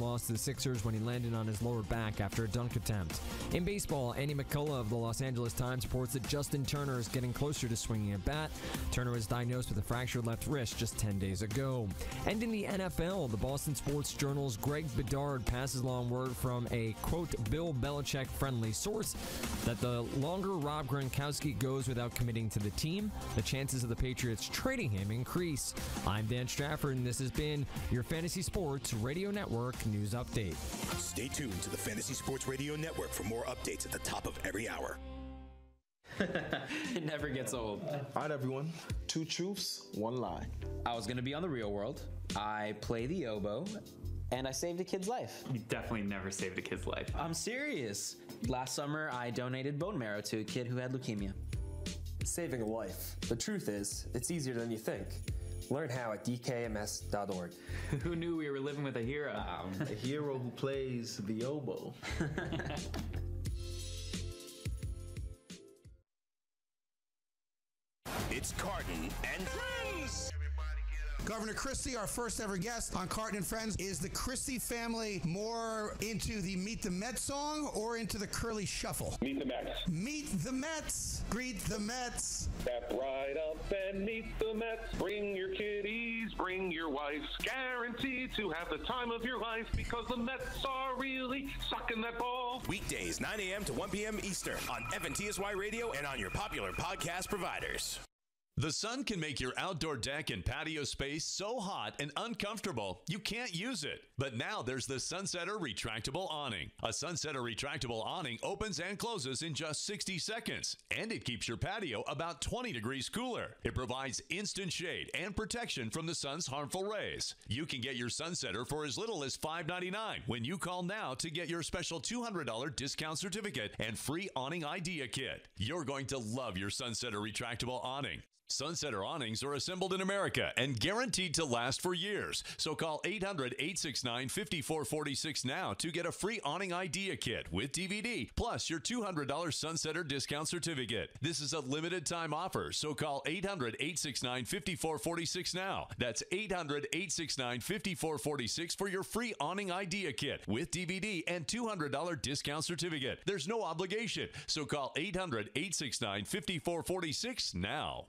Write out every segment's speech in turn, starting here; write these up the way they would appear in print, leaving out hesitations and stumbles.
Lost to the Sixers when he landed on his lower back after a dunk attempt. In baseball, Andy McCullough of the Los Angeles Times reports that Justin Turner is getting closer to swinging a bat. Turner was diagnosed with a fractured left wrist just 10 days ago. And in the NFL, the Boston Sports Journal's Greg Bedard passes along word from a, quote, Bill Belichick-friendly source that the longer Rob Gronkowski goes without committing to the team, the chances of the Patriots trading him increase. I'm Dan Strafford, and this has been your Fantasy Sports Radio Network News Update. Stay tuned to the Fantasy Sports Radio Network for more updates at the top of every hour. It never gets old. All right, everyone. 2 truths, 1 lie. I was going to be on The Real World. I play the oboe. And I saved a kid's life. You definitely never saved a kid's life. I'm serious. Last summer, I donated bone marrow to a kid who had leukemia. Saving a life. The truth is, it's easier than you think. Learn how at dkms.org. Who knew we were living with a hero? A hero who plays the oboe. It's Carton and Friends. Governor Christie, our first ever guest on Carton and Friends. Is the Christie family more into the Meet the Mets song or into the Curly Shuffle? Meet the Mets. Meet the Mets. Greet the Mets. Step right up and meet the Mets. Bring your kiddies, bring your wives. Guaranteed to have the time of your life because the Mets are really sucking that ball. Weekdays, 9 a.m. to 1 p.m. Eastern on FNTSY Radio and on your popular podcast providers. The sun can make your outdoor deck and patio space so hot and uncomfortable you can't use it. But now there's the Sunsetter Retractable Awning. A Sunsetter Retractable Awning opens and closes in just 60 seconds, and it keeps your patio about 20 degrees cooler. It provides instant shade and protection from the sun's harmful rays. You can get your Sunsetter for as little as $5.99 when you call now to get your special $200 discount certificate and free awning idea kit. You're going to love your Sunsetter Retractable Awning. Sunsetter awnings are assembled in America and guaranteed to last for years. So call 800-869-5446 now to get a free awning idea kit with DVD, plus your $200 Sunsetter discount certificate. This is a limited time offer, so call 800-869-5446 now. That's 800-869-5446 for your free awning idea kit with DVD and $200 discount certificate. There's no obligation, so call 800-869-5446 now.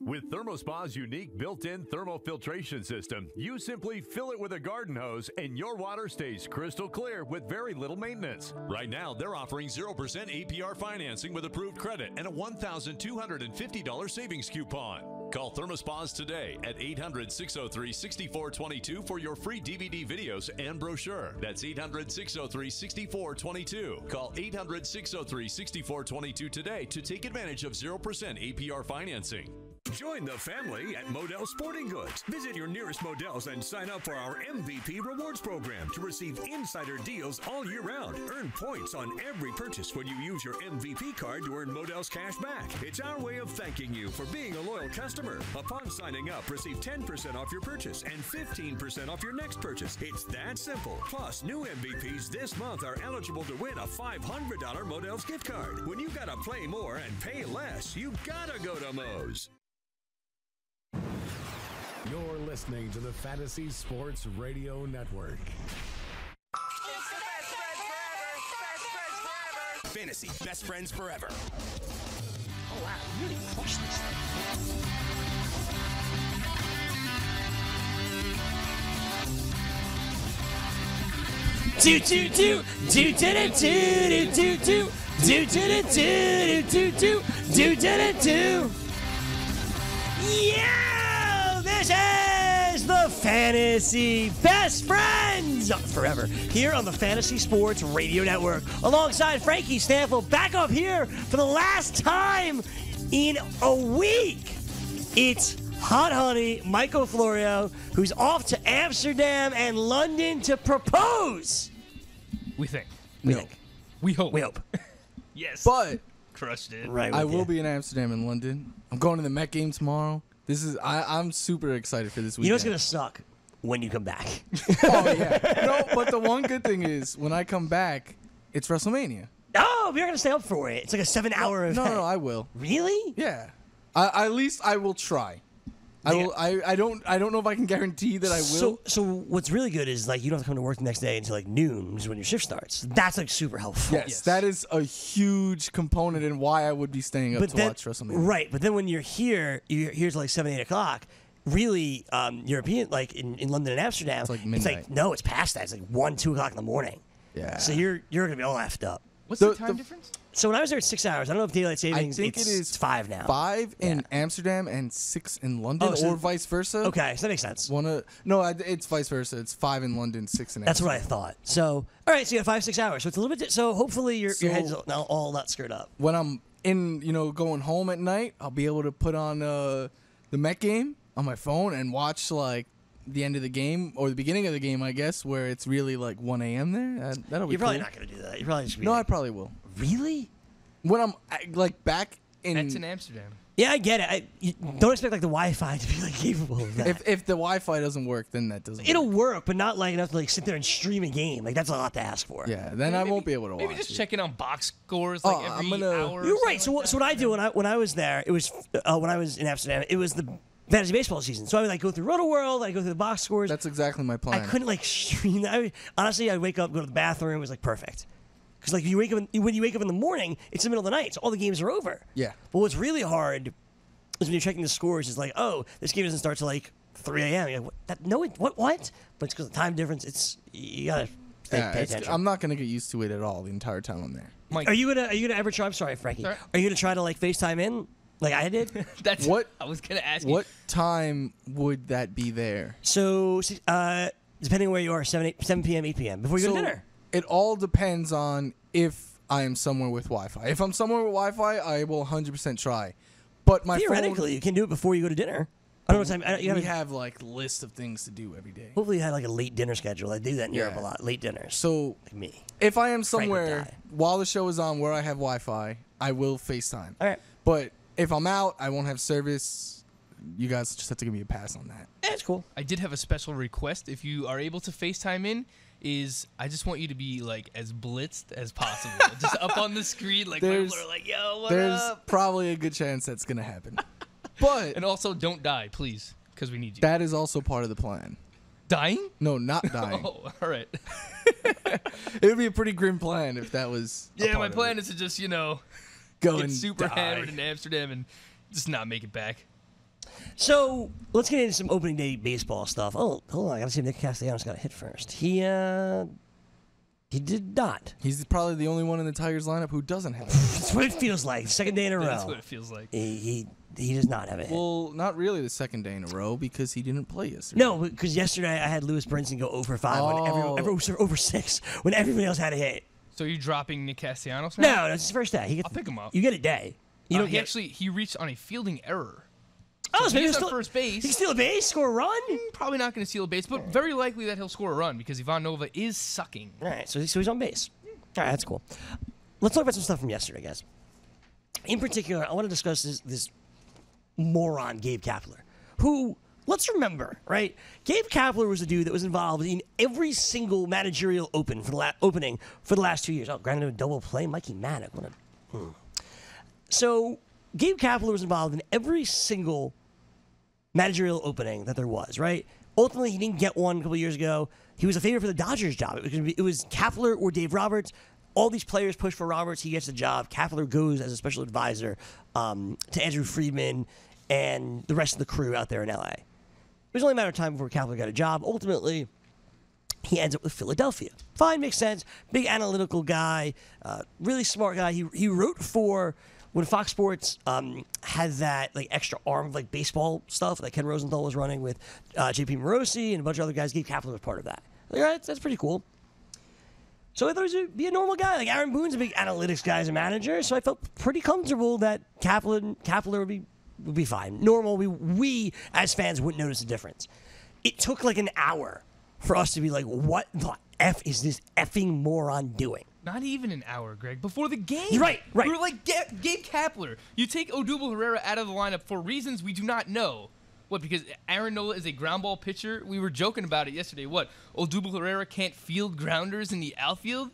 With ThermoSpa's unique built-in thermofiltration system, you simply fill it with a garden hose and your water stays crystal clear with very little maintenance. Right now, they're offering 0% APR financing with approved credit and a $1,250 savings coupon. Call ThermoSpas today at 800-603-6422 for your free DVD videos and brochure. That's 800-603-6422. Call 800-603-6422 today to take advantage of 0% APR financing. Join the family at Modell Sporting Goods. Visit your nearest Modell's and sign up for our MVP Rewards program to receive insider deals all year round. Earn points on every purchase when you use your MVP card to earn Modell's cash back. It's our way of thanking you for being a loyal customer. Upon signing up, receive 10% off your purchase and 15% off your next purchase. It's that simple. Plus, new MVPs this month are eligible to win a $500 Modell's gift card. When you gotta play more and pay less, you gotta go to Moe's. You're listening to the Fantasy Sports Radio Network. Fantasy Best Friends Forever. Oh, wow. You really crushed this thing. Do do do do do do do do do do do do do do do. Yeah! This is the Fantasy Best Friends Forever here on the Fantasy Sports Radio Network. Alongside Frankie Stanfield, back up here for the last time in a week. It's Hot Honey Michael Florio, who's off to Amsterdam and London to propose. We think. We think. We hope. We hope. Yes. But crushed it. Right. I will be in Amsterdam and London. I'm going to the Met game tomorrow. I'm super excited for this weekend. You know what's going to suck? When you come back. Oh, yeah. No, but the one good thing is, when I come back, it's WrestleMania. Oh, you're going to stay up for it. It's like a 7-hour event. No, I will. Really? Yeah. At least I will try. I will. I don't know if I can guarantee that I will. So what's really good is like you don't have to come to work the next day until like noon is when your shift starts. That's like super helpful. Yes, that is a huge component in why I would be staying up to watch WrestleMania. Right, but then when you're here till like 7, 8 o'clock. Really, European, like in London and Amsterdam, it's like midnight. It's like, no, it's past that. It's like 1, 2 o'clock in the morning. Yeah. So you're gonna be all effed up. What's the time difference? So when I was there, it's 6 hours. I don't know if daylight savings. I think it is 5 now. 5 in Amsterdam and 6 in London, or vice versa. Okay, so that makes sense. It's vice versa. It's 5 in London, 6 in Amsterdam. That's what I thought. So all right, so you have 5, 6 hours. So it's a little bit. So hopefully your head's all not screwed up. When I'm going home at night, I'll be able to put on the Met game on my phone and watch like the end of the game or the beginning of the game, I guess, where it's really like 1 a.m. there. That'll be You're probably cool. not going to do that. You're probably just I probably will. Really? When I'm like back in... That's in Amsterdam. Yeah, I get it. You don't expect like the Wi-Fi to be like capable of that. If the Wi-Fi doesn't work, then that doesn't It'll work. work, but not like enough to like sit there and stream a game. Like that's a lot to ask for. Yeah, then I won't be able to watch Maybe just it. checking on box scores like every hour. You're right. So what I do when I was there, it was when I was in Amsterdam, it was the fantasy baseball season. So I would like go through Roto World, I go through the box scores. That's exactly my plan. I couldn't like stream that. Honestly, I'd wake up, go to the bathroom, it was like perfect. Because like when you wake up in the morning, it's the middle of the night, so all the games are over. Yeah. But what's really hard is when you're checking the scores. It's like, oh, this game doesn't start till like 3 a.m. You're like, what? But it's because of the time difference. You gotta pay attention. I'm not gonna get used to it at all the entire time I'm there. Mike, are you gonna ever try? I'm sorry, Frankie. Sorry? Are you gonna try to like FaceTime in like I did? That's what I was gonna ask you. What time would that be there? So depending on where you are, 7 p.m., 8 p.m. before you go to dinner. It all depends on if I am somewhere with Wi-Fi. If I'm somewhere with Wi-Fi, I will 100% try. But my theoretically, you can do it before you go to dinner. I don't know what time. We have like list of things to do every day. Hopefully, you have like a late dinner schedule. I do that in Europe a lot. Late dinners. So like me, if I am somewhere while the show is on where I have Wi-Fi, I will FaceTime. All right. But if I'm out, I won't have service. You guys just have to give me a pass on that. That's cool. I did have a special request. If you are able to FaceTime in, I just want you to be like as blitzed as possible. Just up on the screen, like people are like, "Yo, what there's up?" probably a good chance that's gonna happen. But and also, don't die, please, because we need you. That is also part of the plan. Dying? No, not dying. Oh, all right. It would be a pretty grim plan if that was. Yeah, my plan is to just go get and super die. hammered in Amsterdam and just not make it back. So let's get into some opening day baseball stuff. Oh, hold on, I gotta see if Nick Castellanos got a hit first. He did not. He's probably the only one in the Tigers lineup who doesn't have it. That's what it feels like. Second day in a row. That's what it feels like. He does not have a hit. Well, not really the second day in a row because he didn't play yesterday. No, because yesterday I had Lewis Brinson go 0 for 5 when everyone was 0 for 6 when everybody else had a hit. So you're dropping Nick Castellanos now? No, it's his first day. I'll pick him up. You get a day. You don't get. He reached on a fielding error. Oh, so maybe he's he'll on first base. He can steal a base, score a run. Probably not going to steal a base, but very likely that he'll score a run because Ivan Nova is sucking. All right, so he's on base. All right, that's cool. Let's talk about some stuff from yesterday, guys. In particular, I want to discuss this moron, Gabe Kapler, who, let's remember, right? Gabe Kapler was the dude that was involved in every single managerial opening for the last 2 years. Oh, granted, a double play, Mikey Maddock. So Gabe Kapler was involved in every single managerial opening that there was, right? Ultimately, he didn't get one a couple years ago. He was a favorite for the Dodgers job. It was Kapler or Dave Roberts. All these players push for Roberts. He gets the job. Kapler goes as a special advisor to Andrew Friedman and the rest of the crew out there in L.A. It was only a matter of time before Kapler got a job. Ultimately, he ends up with Philadelphia. Fine, makes sense. Big analytical guy, really smart guy. He wrote for when Fox Sports had that like extra arm of like baseball stuff that Ken Rosenthal was running with J.P. Morosi and a bunch of other guys. Gabe Kapler was part of that. Like, all right, that's pretty cool. So I thought he would be a normal guy. Like Aaron Boone's a big analytics guy as a manager, so I felt pretty comfortable that Kapler would be fine. Normal. We as fans wouldn't notice a difference. It took like an hour for us to be like, what the F is this effing moron doing? Not even an hour, Greg. Before the game. Right. We were like, Gabe Kapler. You take Odubel Herrera out of the lineup for reasons we do not know. What, because Aaron Nola is a ground ball pitcher? We were joking about it yesterday. What, Odubel Herrera can't field grounders in the outfield?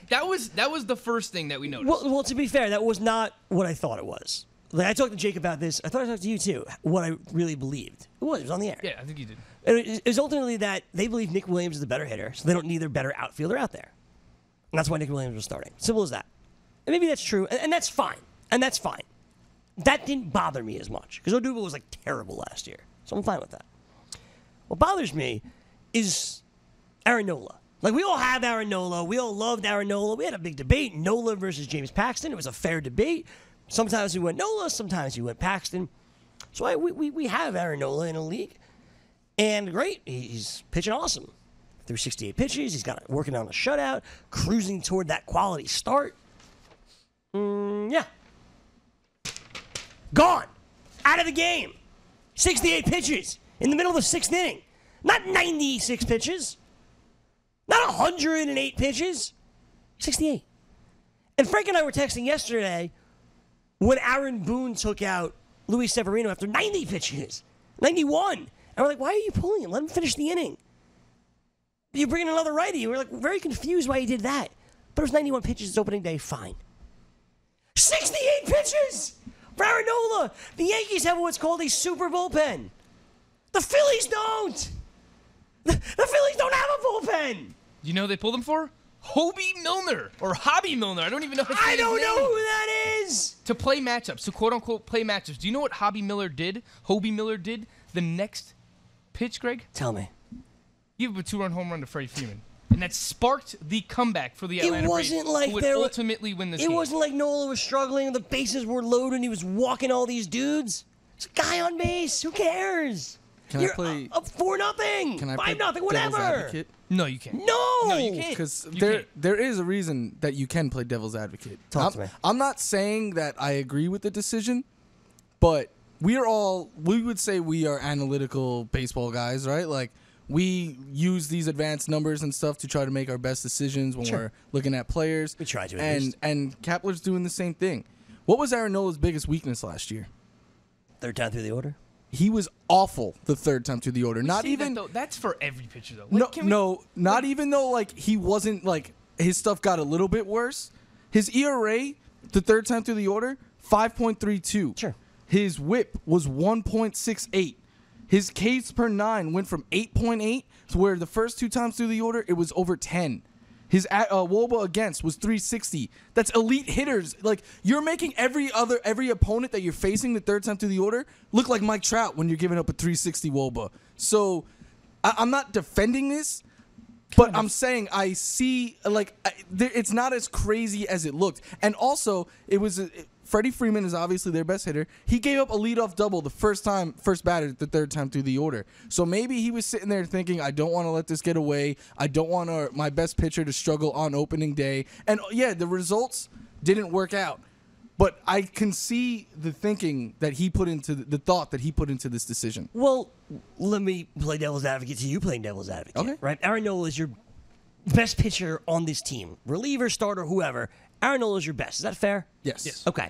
That was the first thing that we noticed. Well, to be fair, that was not what I thought it was. Like, I talked to Jake about this. I thought I talked to you, too, what I really believed. It was on the air. Yeah, I think you did. It was ultimately that they believe Nick Williams is the better hitter, so they don't need their better outfielder out there. And that's why Nick Williams was starting. Simple as that. And maybe that's true, and that's fine. And that's fine. That didn't bother me as much, because Odubel was, like, terrible last year. So I'm fine with that. What bothers me is Aaron Nola. Like, we all have Aaron Nola. We all loved Aaron Nola. We had a big debate, Nola versus James Paxton. It was a fair debate. Sometimes we went Nola, sometimes we went Paxton. So we have Aaron Nola in a league. And great, he's pitching awesome. Through 68 pitches, he's got working on a shutout, cruising toward that quality start. Yeah. Gone. Out of the game. 68 pitches in the middle of the sixth inning. Not 96 pitches. Not 108 pitches. 68. And Frank and I were texting yesterday when Aaron Boone took out Luis Severino after 90 pitches. 91. And we're like, why are you pulling him? Let him finish the inning. You bring in another righty. We're like very confused why he did that. But it was 91 pitches. It's opening day. Fine. 68 pitches for Aaron Nola. The Yankees have what's called a super bullpen. The Phillies don't. The Phillies don't have a bullpen. You know who they pulled him for? Hobie Milner or Hobby Milner. I don't even know. I don't know who that is. To play matchups, to quote unquote play matchups. Do you know what Hobie Miller did? The next pitch, Greg? Tell me. Give up a 2-run home run to Freddie Freeman. And that sparked the comeback for the Atlanta Braves, who would ultimately win this game. It wasn't like Nola was struggling, the bases were loaded, and he was walking all these dudes. It's a guy on base. Who cares? You're up 4-0. Can I 5-0, whatever. Devil's advocate? No, you can't. No, you can't. Because there is a reason that you can play devil's advocate. Talk to me. I'm not saying that I agree with the decision, but we would say we are analytical baseball guys, right? Like, we use these advanced numbers and stuff to try to make our best decisions when we're looking at players. We try to. And Kapler's doing the same thing. What was Aaron Nola's biggest weakness last year? Third time through the order. He was awful the third time through the order. Not even that's for every pitcher though. Like, not even though like he wasn't like his stuff got a little bit worse. His ERA the third time through the order 5.32. Sure. His WHIP was 1.68. His Ks per 9 went from 8.8 to where the first two times through the order it was over 10. His WOBA against was 360. That's elite hitters. Like, you're making every opponent that you're facing the third time through the order look like Mike Trout when you're giving up a 360 WOBA. So I'm not defending this, but I'm saying I see it's not as crazy as it looked. And also, it was Freddie Freeman is obviously their best hitter. He gave up a leadoff double the first batter the third time through the order. So maybe he was sitting there thinking, I don't want to let this get away. I don't want my best pitcher to struggle on opening day. And yeah, the results didn't work out. But I can see the thinking that he put into the thought that he put into this decision. Well, let me play devil's advocate to you playing devil's advocate. Okay. Right? Aaron Nola is your best pitcher on this team. Reliever, starter, whoever. Aaron Nola is your best. Is that fair? Yes. Okay.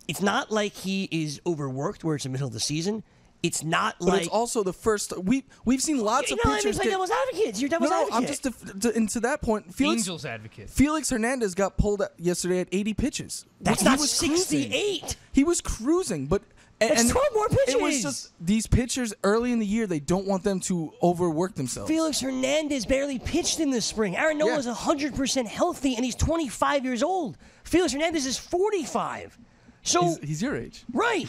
It's not like he is overworked where it's the middle of the season. It's not but like... it's also the first... We've seen lots of pitchers... Let me play devil's advocate. You're devil's advocate. I'm just... And to that point... Angel's advocate. Felix Hernandez got pulled yesterday at 80 pitches. That's not 68. He was cruising, but... That's 12 more pitches. It was just these pitchers early in the year, they don't want them to overwork themselves. Felix Hernandez barely pitched in the spring. Aaron Nola is 100% healthy, and he's 25 years old. Felix Hernandez is 45. So he's your age. Right.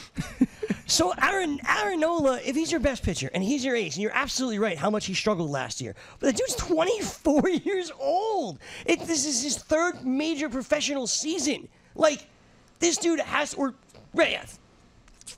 So Aaron Nola, if he's your best pitcher and he's your ace, and you're absolutely right how much he struggled last year, but the dude's 24 years old. This is his third major professional season. Like, this dude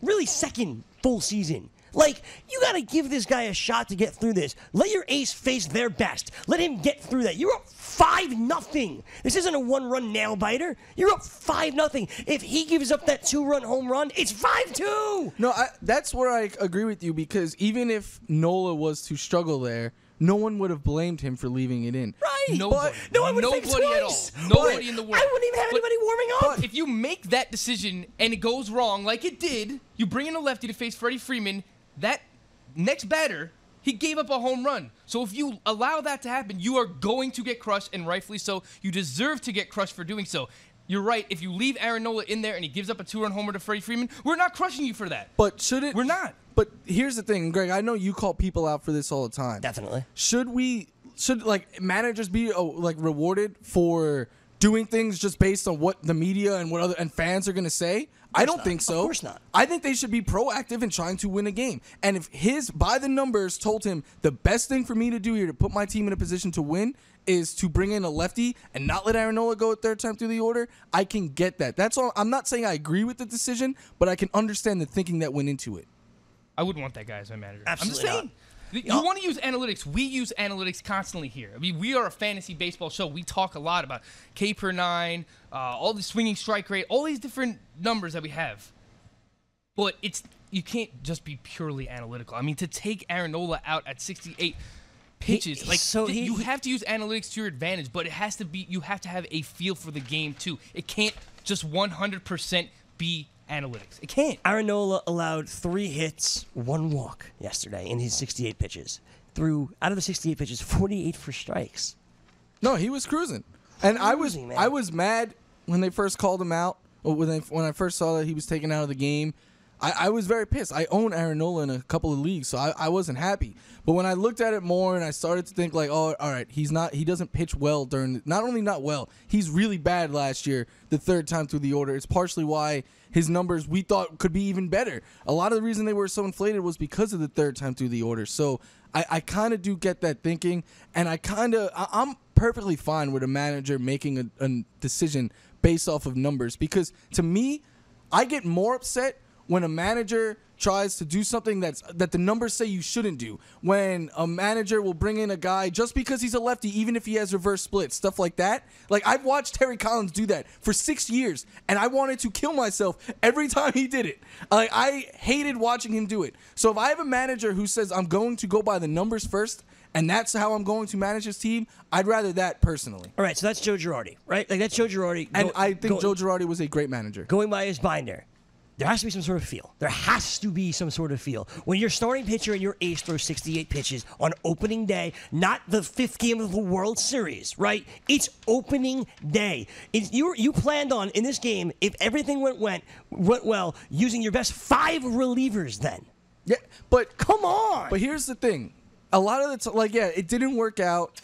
really second full season. Like, you got to give this guy a shot to get through this. Let your ace face their best. Let him get through that. You're up 5-0. This isn't a one-run nail-biter. You're up 5-0. If he gives up that 2-run home run, it's 5-2. No, that's where I agree with you, because even if Nola was to struggle there, no one would have blamed him for leaving it in. Right. Nobody. No one would think Nobody at all. twice. Nobody in the world. I wouldn't even have anybody warming up. But if you make that decision and it goes wrong, like it did, you bring in a lefty to face Freddie Freeman, that next batter, he gave up a home run. So if you allow that to happen, you are going to get crushed, and rightfully so. You deserve to get crushed for doing so. you're right. If you leave Aaron Nola in there and he gives up a 2-run homer to Freddie Freeman, we're not crushing you for that. But should it? We're not. But here's the thing, Greg. I know you call people out for this all the time. Definitely. Should like managers be like rewarded for doing things just based on what the media and what other and fans are going to say? I don't think so. Of course not. I think they should be proactive in trying to win a game. And if his by the numbers told him the best thing for me to do here to put my team in a position to win is to bring in a lefty and not let Aaron Nola go a third time through the order, I can get that. That's all. I'm not saying I agree with the decision, but I can understand the thinking that went into it. I wouldn't want that guy as my manager. Absolutely I'm just saying. You want to use analytics. We use analytics constantly here. I mean, we are a fantasy baseball show. We talk a lot about K per 9, all the swinging strike rate, all these different numbers that we have. But you can't just be purely analytical. I mean, to take Aaron Nola out at 68 pitches, you have to use analytics to your advantage, but it has to be. You have to have a feel for the game too. It can't just 100% be analytics. It can't. Aaron Nola allowed 3 hits, 1 walk yesterday in his 68 pitches. Threw out of the 68 pitches, 48 for strikes. No, he was cruising, and I was mad when they first called him out. Or when I first saw that he was taken out of the game. I was very pissed. I own Aaron Nola in a couple of leagues, so I wasn't happy. But when I looked at it more and I started to think like, oh, all right, he doesn't pitch well not only not well, he's really bad last year, the third time through the order. It's partially why his numbers we thought could be even better. A lot of the reason they were so inflated was because of the third time through the order. So I kind of do get that thinking, and I'm perfectly fine with a manager making a decision based off of numbers, because to me, I get more upset when a manager tries to do something that the numbers say you shouldn't do. When a manager will bring in a guy just because he's a lefty, even if he has reverse splits, stuff like that. Like, I've watched Terry Collins do that for 6 years, and I wanted to kill myself every time he did it. Like, I hated watching him do it. So if I have a manager who says I'm going to go by the numbers first, and that's how I'm going to manage his team, I'd rather that personally. All right, so that's Joe Girardi, right? Like, that's Joe Girardi. And I think Joe Girardi was a great manager. Going by his binder. There has to be some sort of feel. There has to be some sort of feel. When your starting pitcher and your ace throws 68 pitches on opening day, not the 5th game of the World Series, right? It's opening day. You planned on, in this game, if everything went well, using your best 5 relievers then. Yeah, but come on. But here's the thing. A lot of the it didn't work out,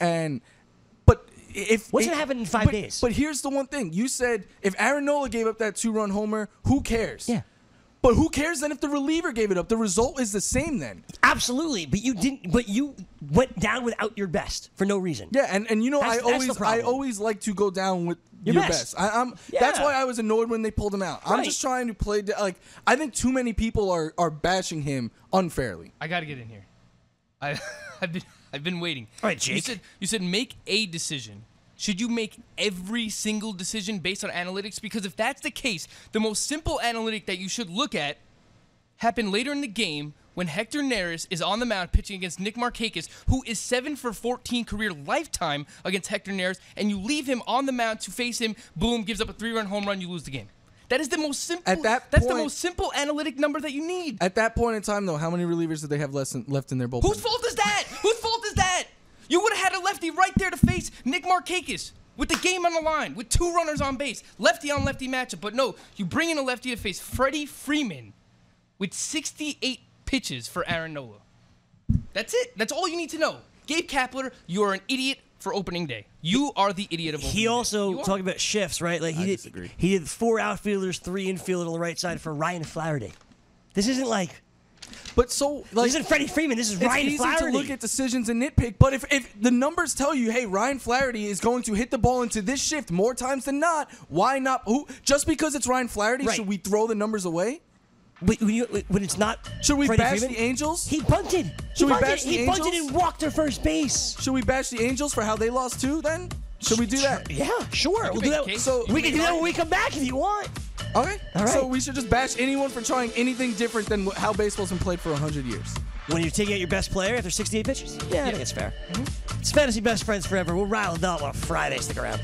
what's going to happen in 5 days? But here's the one thing. You said if Aaron Nola gave up that 2-run homer, who cares? Yeah. But who cares then if the reliever gave it up? The result is the same then. Absolutely. But you didn't. But you went down without your best for no reason. Yeah, and you know, I always like to go down with your best. That's why I was annoyed when they pulled him out. I'm just trying to play I think too many people are bashing him unfairly. I got to get in here. I've been waiting. All right, Jake. You said make a decision. Should you make every single decision based on analytics? Because if that's the case, the most simple analytic that you should look at happened later in the game when Hector Neris is on the mound pitching against Nick Markakis, who is 7 for 14 career lifetime against Hector Neris, and you leave him on the mound to face him, boom, gives up a 3-run home run, you lose the game. That is the most simple. That's the most simple analytic number that you need. At that point in time, though, how many relievers did they have left in their bullpen? Whose fault is that? Whose fault is that? You would have had a lefty right there to face Nick Markakis with the game on the line, with 2 runners on base, lefty on lefty matchup. But no, you bring in a lefty to face Freddie Freeman with 68 pitches for Aaron Nola. That's it. That's all you need to know. Gabe Kapler, you are an idiot for opening day. You are the idiot of opening day. He also talking about shifts, right? Like he did 4 outfielders, 3 infield on the right side for Ryan Flaherty. This isn't like. But so, this isn't Freddie Freeman. This is Ryan Flaherty. It's easy to look at decisions and nitpick, but if the numbers tell you, hey, Ryan Flaherty is going to hit the ball into this shift more times than not, why not? Just because it's Ryan Flaherty, should we throw the numbers away? When it's not, should we Freddie bash Freeman? the Angels? He bunted. Should we bash the Angels? He bunted and walked to first base. Should we bash the Angels for how they lost too? Then should we do that? Yeah, sure. We'll do that. So we can do that when we come back if you want. Okay. All right. So we should just bash anyone for trying anything different than how baseball's been played for 100 years. When you're taking out your best player after 68 pitches? Yeah, I think it's fair. Mm-hmm. It's Fantasy Best Friends Forever. We'll rile it up on a Friday. Stick around.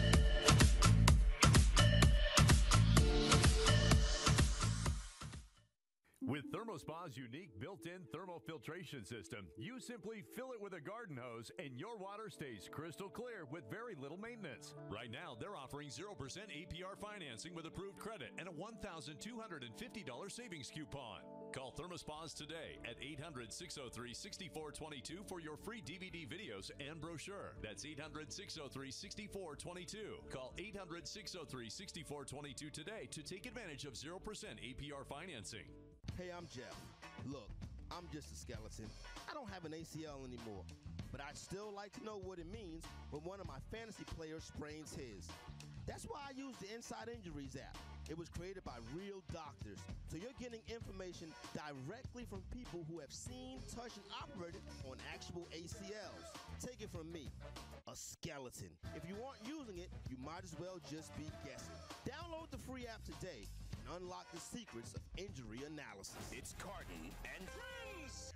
With ThermoSpa's unique built-in thermal filtration system. You simply fill it with a garden hose and your water stays crystal clear with very little maintenance. Right now, they're offering 0% APR financing with approved credit and a $1,250 savings coupon. Call ThermoSpas today at 800-603-6422 for your free DVD videos and brochure. That's 800-603-6422. Call 800-603-6422 today to take advantage of 0% APR financing. Hey, I'm Jeff. Look, I'm just a skeleton. I don't have an ACL anymore, but I'd still like to know what it means when one of my fantasy players sprains his. That's why I use the Inside Injuries app. It was created by real doctors, so you're getting information directly from people who have seen, touched, and operated on actual ACLs. Take it from me, a skeleton. If you aren't using it, you might as well just be guessing. Download the free app today and unlock the secrets of injury analysis. It's Carton and Friends.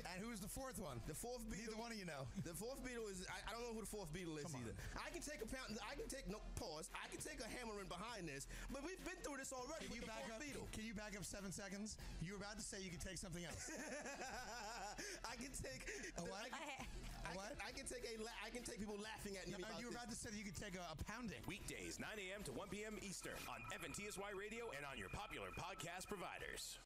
And who's the fourth one? The fourth Beatle. Neither one of you know. The fourth Beatle is, I don't know who the fourth Beatle is either. I can take a pound, I can take, no, pause. I can take a hammer in behind this, but we've been through this already with the fourth Beatle. Can you back up 7 seconds? You were about to say you could take something else. I can take a what? I can take people laughing at me. You were about to say that you could take a pounding. Weekdays, 9 a.m. to 1 p.m. Eastern on FNTSY Radio and on your popular podcast providers.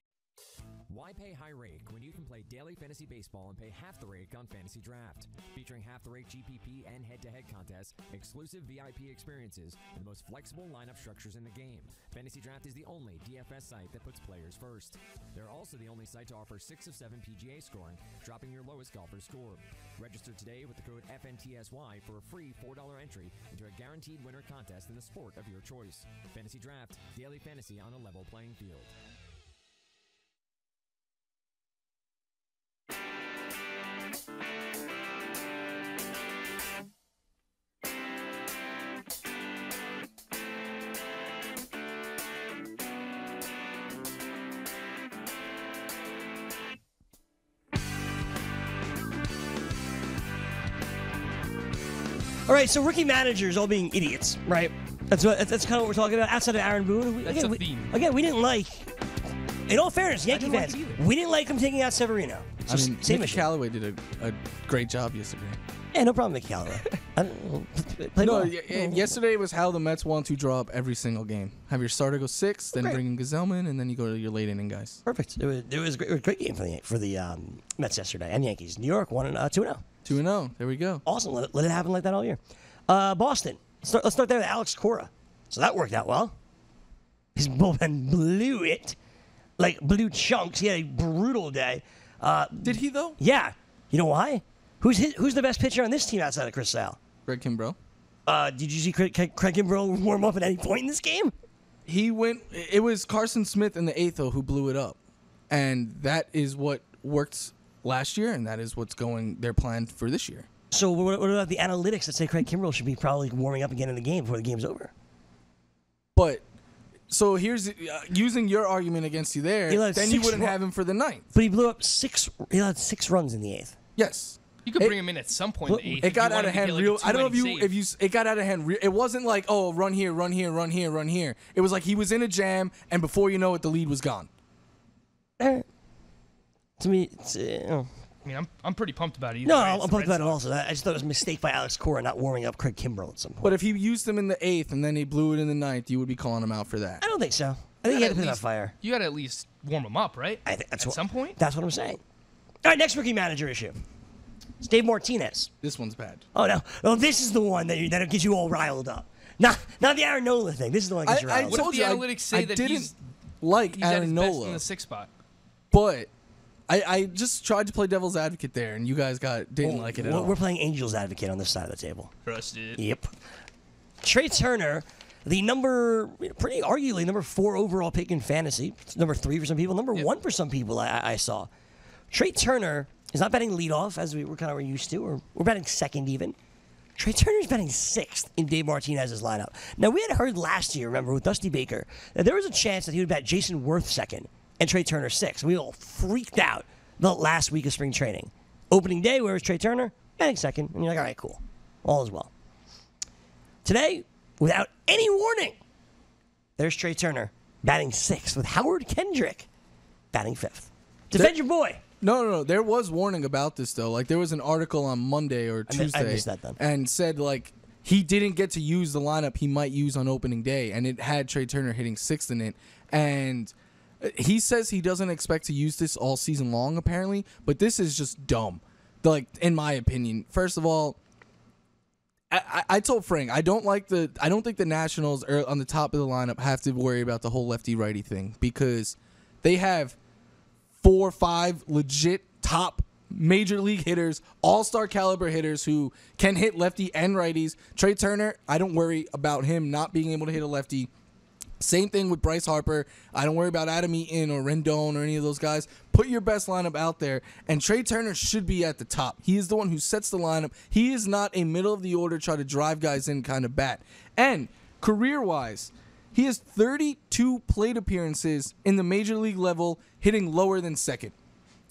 Why pay high rake when you can play daily fantasy baseball and pay half the rake on Fantasy Draft? Featuring half the rake GPP and head-to-head contests, exclusive VIP experiences, and the most flexible lineup structures in the game. Fantasy Draft is the only DFS site that puts players first. They're also the only site to offer 6 of 7 PGA scoring, dropping your lowest golfer's score. Register today with the code FNTSY for a free $4 entry into a guaranteed winner contest in the sport of your choice. Fantasy Draft, daily fantasy on a level playing field. All right, so rookie managers all being idiots, right? That's kind of what we're talking about. Outside of Aaron Boone, That's a theme. We didn't like. In all fairness, Yankee fans, we didn't like him taking out Severino. So I mean, same Mickey issue. Callaway did a great job yesterday. Yeah, no problem, Mickey Callaway. Yesterday was how the Mets want to draw up every single game. Have your starter go 6, then bring in Gazelman, and then you go to your late inning guys. Perfect. It was a great game for the Mets yesterday and Yankees. New York won 2-0. 2-0. There we go. Awesome. Let it happen like that all year. Boston. Let's start there with Alex Cora. So that worked out well. His bullpen blew it. Like blew chunks. He had a brutal day. Did he though? Yeah. You know why? Who's the best pitcher on this team outside of Chris Sale? Greg Kimbrough. Did you see Craig Kimbrough warm up at any point in this game? He went. It was Carson Smith in the 8th who blew it up, and that is what worked last year, and that is what's going. They're planned for this year. So what about the analytics that say Craig Kimbrough should be probably warming up again in the game before the game's over? But so here's using your argument against you there. Then you wouldn't have him for the 9th. But he blew up 6. He had 6 runs in the 8th. Yes. You could bring him in at some point in the 8th. It got out of hand real. I don't know if you. It got out of hand. It wasn't like, oh, run here, run here, run here, run here. It was like he was in a jam, and before you know it, the lead was gone. To me, it's, I mean, I'm pretty pumped about it. No, I'm pumped about it also. I just thought it was a mistake by Alex Cora not warming up Craig Kimbrough at some point. But if he used him in the 8th and then he blew it in the 9th, you would be calling him out for that. I don't think so. I think he had to put it on fire. You got to at least warm him up, right? I think that's at some point. That's what I'm saying. All right, next rookie manager issue. It's Dave Martinez. This one's bad. Oh no! Oh, this is the one that gets you all riled up. Not the Aaron Nola thing. This is the one that gets you riled up. What if the analytics say that he's like he's Aaron at his Nola best in the 6th spot? But I just tried to play devil's advocate there, and you guys didn't like it at all. We're playing Angel's advocate on this side of the table. Trusted. Yep. Trey Turner, the pretty arguably number 4 overall pick in fantasy. It's number 3 for some people, number 1 for some people. I saw. Trey Turner is not batting leadoff as we were kind of used to, or we're batting 2nd even. Trey Turner's batting 6th in Dave Martinez's lineup. Now, we had heard last year, remember, with Dusty Baker, that there was a chance that he would bat Jason Worth 2nd and Trey Turner 6th. We all freaked out the last week of spring training. Opening day, where was Trey Turner? Batting 2nd. And you're like, all right, cool. All is well. Today, without any warning, there's Trey Turner batting 6th with Howard Kendrick batting 5th. Defend your boy. No. There was warning about this though. Like there was an article on Monday or Tuesday, I missed that then. And said like he didn't get to use the lineup he might use on opening day, and it had Trey Turner hitting 6th in it. And he says he doesn't expect to use this all season long, apparently. But this is just dumb. Like in my opinion, first of all, I told Frank I don't think the Nationals are on the top of the lineup have to worry about the whole lefty righty thing because they have 4 or 5 legit top major league hitters, all-star caliber hitters who can hit lefty and righties. Trey Turner, I don't worry about him not being able to hit a lefty. Same thing with Bryce Harper. I don't worry about Adam Eaton or Rendon or any of those guys. Put your best lineup out there, and Trey Turner should be at the top. He is the one who sets the lineup. He is not a middle-of-the-order, try to drive guys in kind of bat. And career-wise, he has 32 plate appearances in the major league level, hitting lower than second.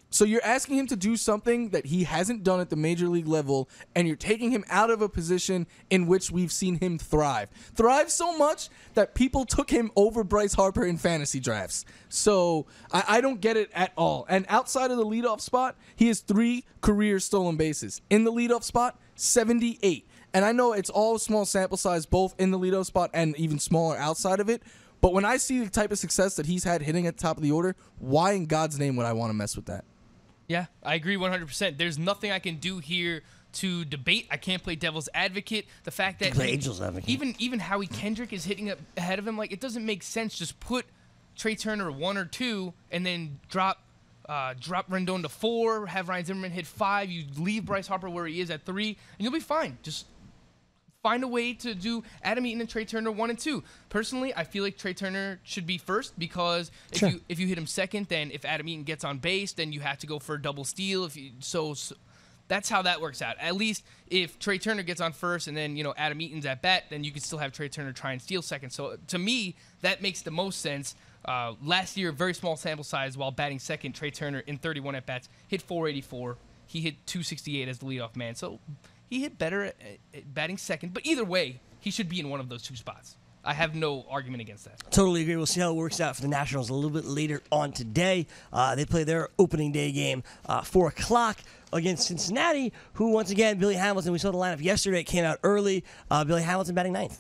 So you're asking him to do something that he hasn't done at the major league level, and you're taking him out of a position in which we've seen him thrive. Thrive so much that people took him over Bryce Harper in fantasy drafts. So I don't get it at all. And outside of the leadoff spot, he has 3 career stolen bases. In the leadoff spot, 78. And I know it's all small sample size, both in the leadoff spot and even smaller outside of it. But when I see the type of success that he's had hitting at the top of the order, why in God's name would I want to mess with that? Yeah, I agree 100%. There's nothing I can do here to debate. I can't play devil's advocate. The fact that angel's advocate. Even Howie Kendrick is hitting up ahead of him, like it doesn't make sense. Just put Trey Turner 1 or 2 and then drop Rendon to 4, have Ryan Zimmerman hit 5. You leave Bryce Harper where he is at 3, and you'll be fine. Just find a way to do Adam Eaton and Trey Turner 1 and 2. Personally, I feel like Trey Turner should be first because if you hit him second, then if Adam Eaton gets on base, then you have to go for a double steal. So that's how that works out. At least if Trey Turner gets on first and then Adam Eaton's at bat, then you can still have Trey Turner try and steal second. So to me, that makes the most sense. Last year, very small sample size while batting second, Trey Turner in 31 at bats hit 484. He hit 268 as the leadoff man. So he hit better at batting second, but either way, he should be in one of those 2 spots. I have no argument against that. Totally agree. We'll see how it works out for the Nationals a little bit later on today. They play their opening day game 4 o'clock against Cincinnati, who once again, Billy Hamilton, we saw the lineup yesterday, it came out early. Billy Hamilton batting 9th.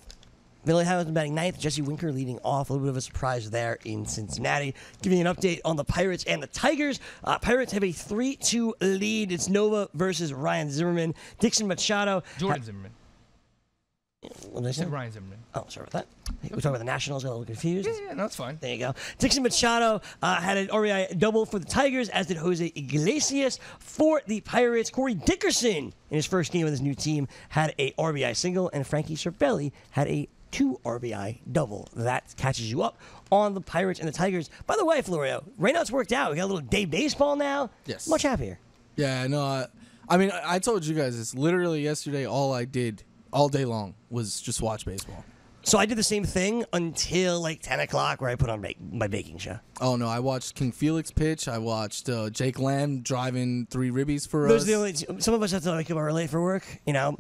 Jesse Winker leading off. A little bit of a surprise there in Cincinnati. Giving you an update on the Pirates and the Tigers. Pirates have a 3-2 lead. It's Nova versus Ryan Zimmerman. Dixon Machado. Jordan Zimmerman. What did I say? Ryan Zimmerman. Oh, sorry about that. We're talking about the Nationals. Got a little confused. Yeah, no, it's fine. There you go. Dixon Machado had an RBI double for the Tigers, as did Jose Iglesias for the Pirates. Corey Dickerson, in his first game with his new team, had a RBI single, and Frankie Cervelli had a 2 RBI double. That catches you up on the Pirates and the Tigers. By the way, Florio, rainout's worked out. We got a little day baseball now. Yes. Much happier. Yeah, no, I told you guys this. Literally yesterday, all I did all day long was just watch baseball. So I did the same thing until like 10 o'clock where I put on my baking show. Oh, no. I watched King Felix pitch. I watched Jake Lamb driving 3 ribbies for Those us. are the only some of us have to wake up early for work,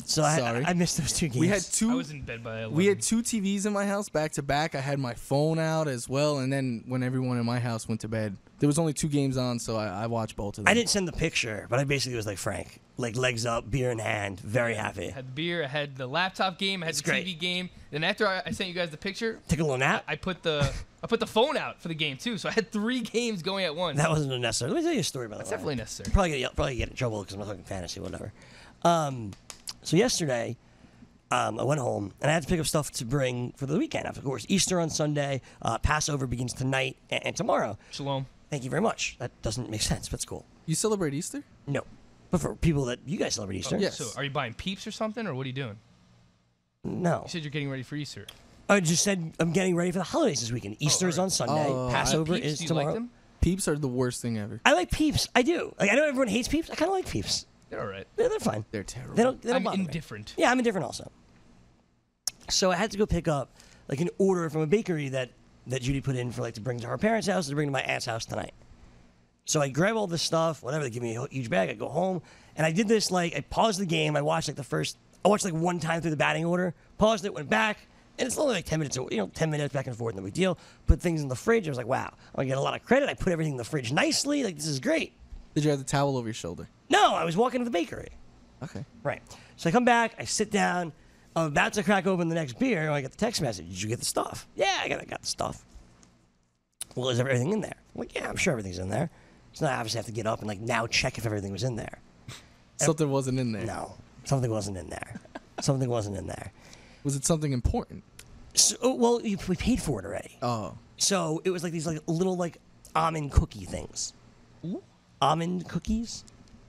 So I missed those 2 games. We had 2. I was in bed by 11. We had 2 TVs in my house back to back. I had my phone out as well. And then when everyone in my house went to bed, there was only 2 games on, so I watched both of them. I didn't send the picture, but I basically was like Frank. Like legs up, beer in hand, very happy. I had the beer, I had the laptop game, I had the TV game. Then after I sent you guys the picture, take a little nap. I put the phone out for the game too, so I had 3 games going at once. That wasn't necessary. Let me tell you a story about that. That's definitely necessary. Probably get in trouble because I'm not talking fantasy, whatever. So yesterday, I went home and I had to pick up stuff to bring for the weekend. Of course, Easter on Sunday, Passover begins tonight and tomorrow. Shalom. Thank you very much. That doesn't make sense, but it's cool. You celebrate Easter? No. But for people that you guys celebrate Easter. Yes. So are you buying Peeps or something, or what are you doing? No. You said you're getting ready for Easter. I just said I'm getting ready for the holidays this weekend. Easter is on Sunday. Passover Peeps, is do you tomorrow. like them? Peeps are the worst thing ever. I like Peeps. I do. Like, I know everyone hates Peeps. I kind of like Peeps. They're all right. They're fine. They're terrible. They don't I'm bother me. indifferent. Yeah, I'm indifferent also. So I had to go pick up like an order from a bakery that Judy put in for like to bring to her parents' house to bring to my aunt's house tonight. So I grab all this stuff, whatever, they give me a huge bag, I go home, and I did this like I paused the game, I watched like 1 time through the batting order, paused it, went back, and it's only like 10 minutes, 10 minutes back and forth, no big deal. Put things in the fridge, I was like, wow, I'm gonna get a lot of credit. I put everything in the fridge nicely, like this is great. Did you have the towel over your shoulder? No, I was walking to the bakery. Okay. Right. So I come back, I sit down, I'm about to crack open the next beer, and I get the text message. Did you get the stuff? Yeah, I got the stuff. Well, is everything in there? I'm like, yeah, I'm sure everything's in there. So now I obviously have to get up and like now check if everything was in there. Something wasn't in there. No, something wasn't in there. Something wasn't in there. Was it something important? So, well, we paid for it already. Oh. So it was like these like little like almond cookie things. Ooh. Almond cookies?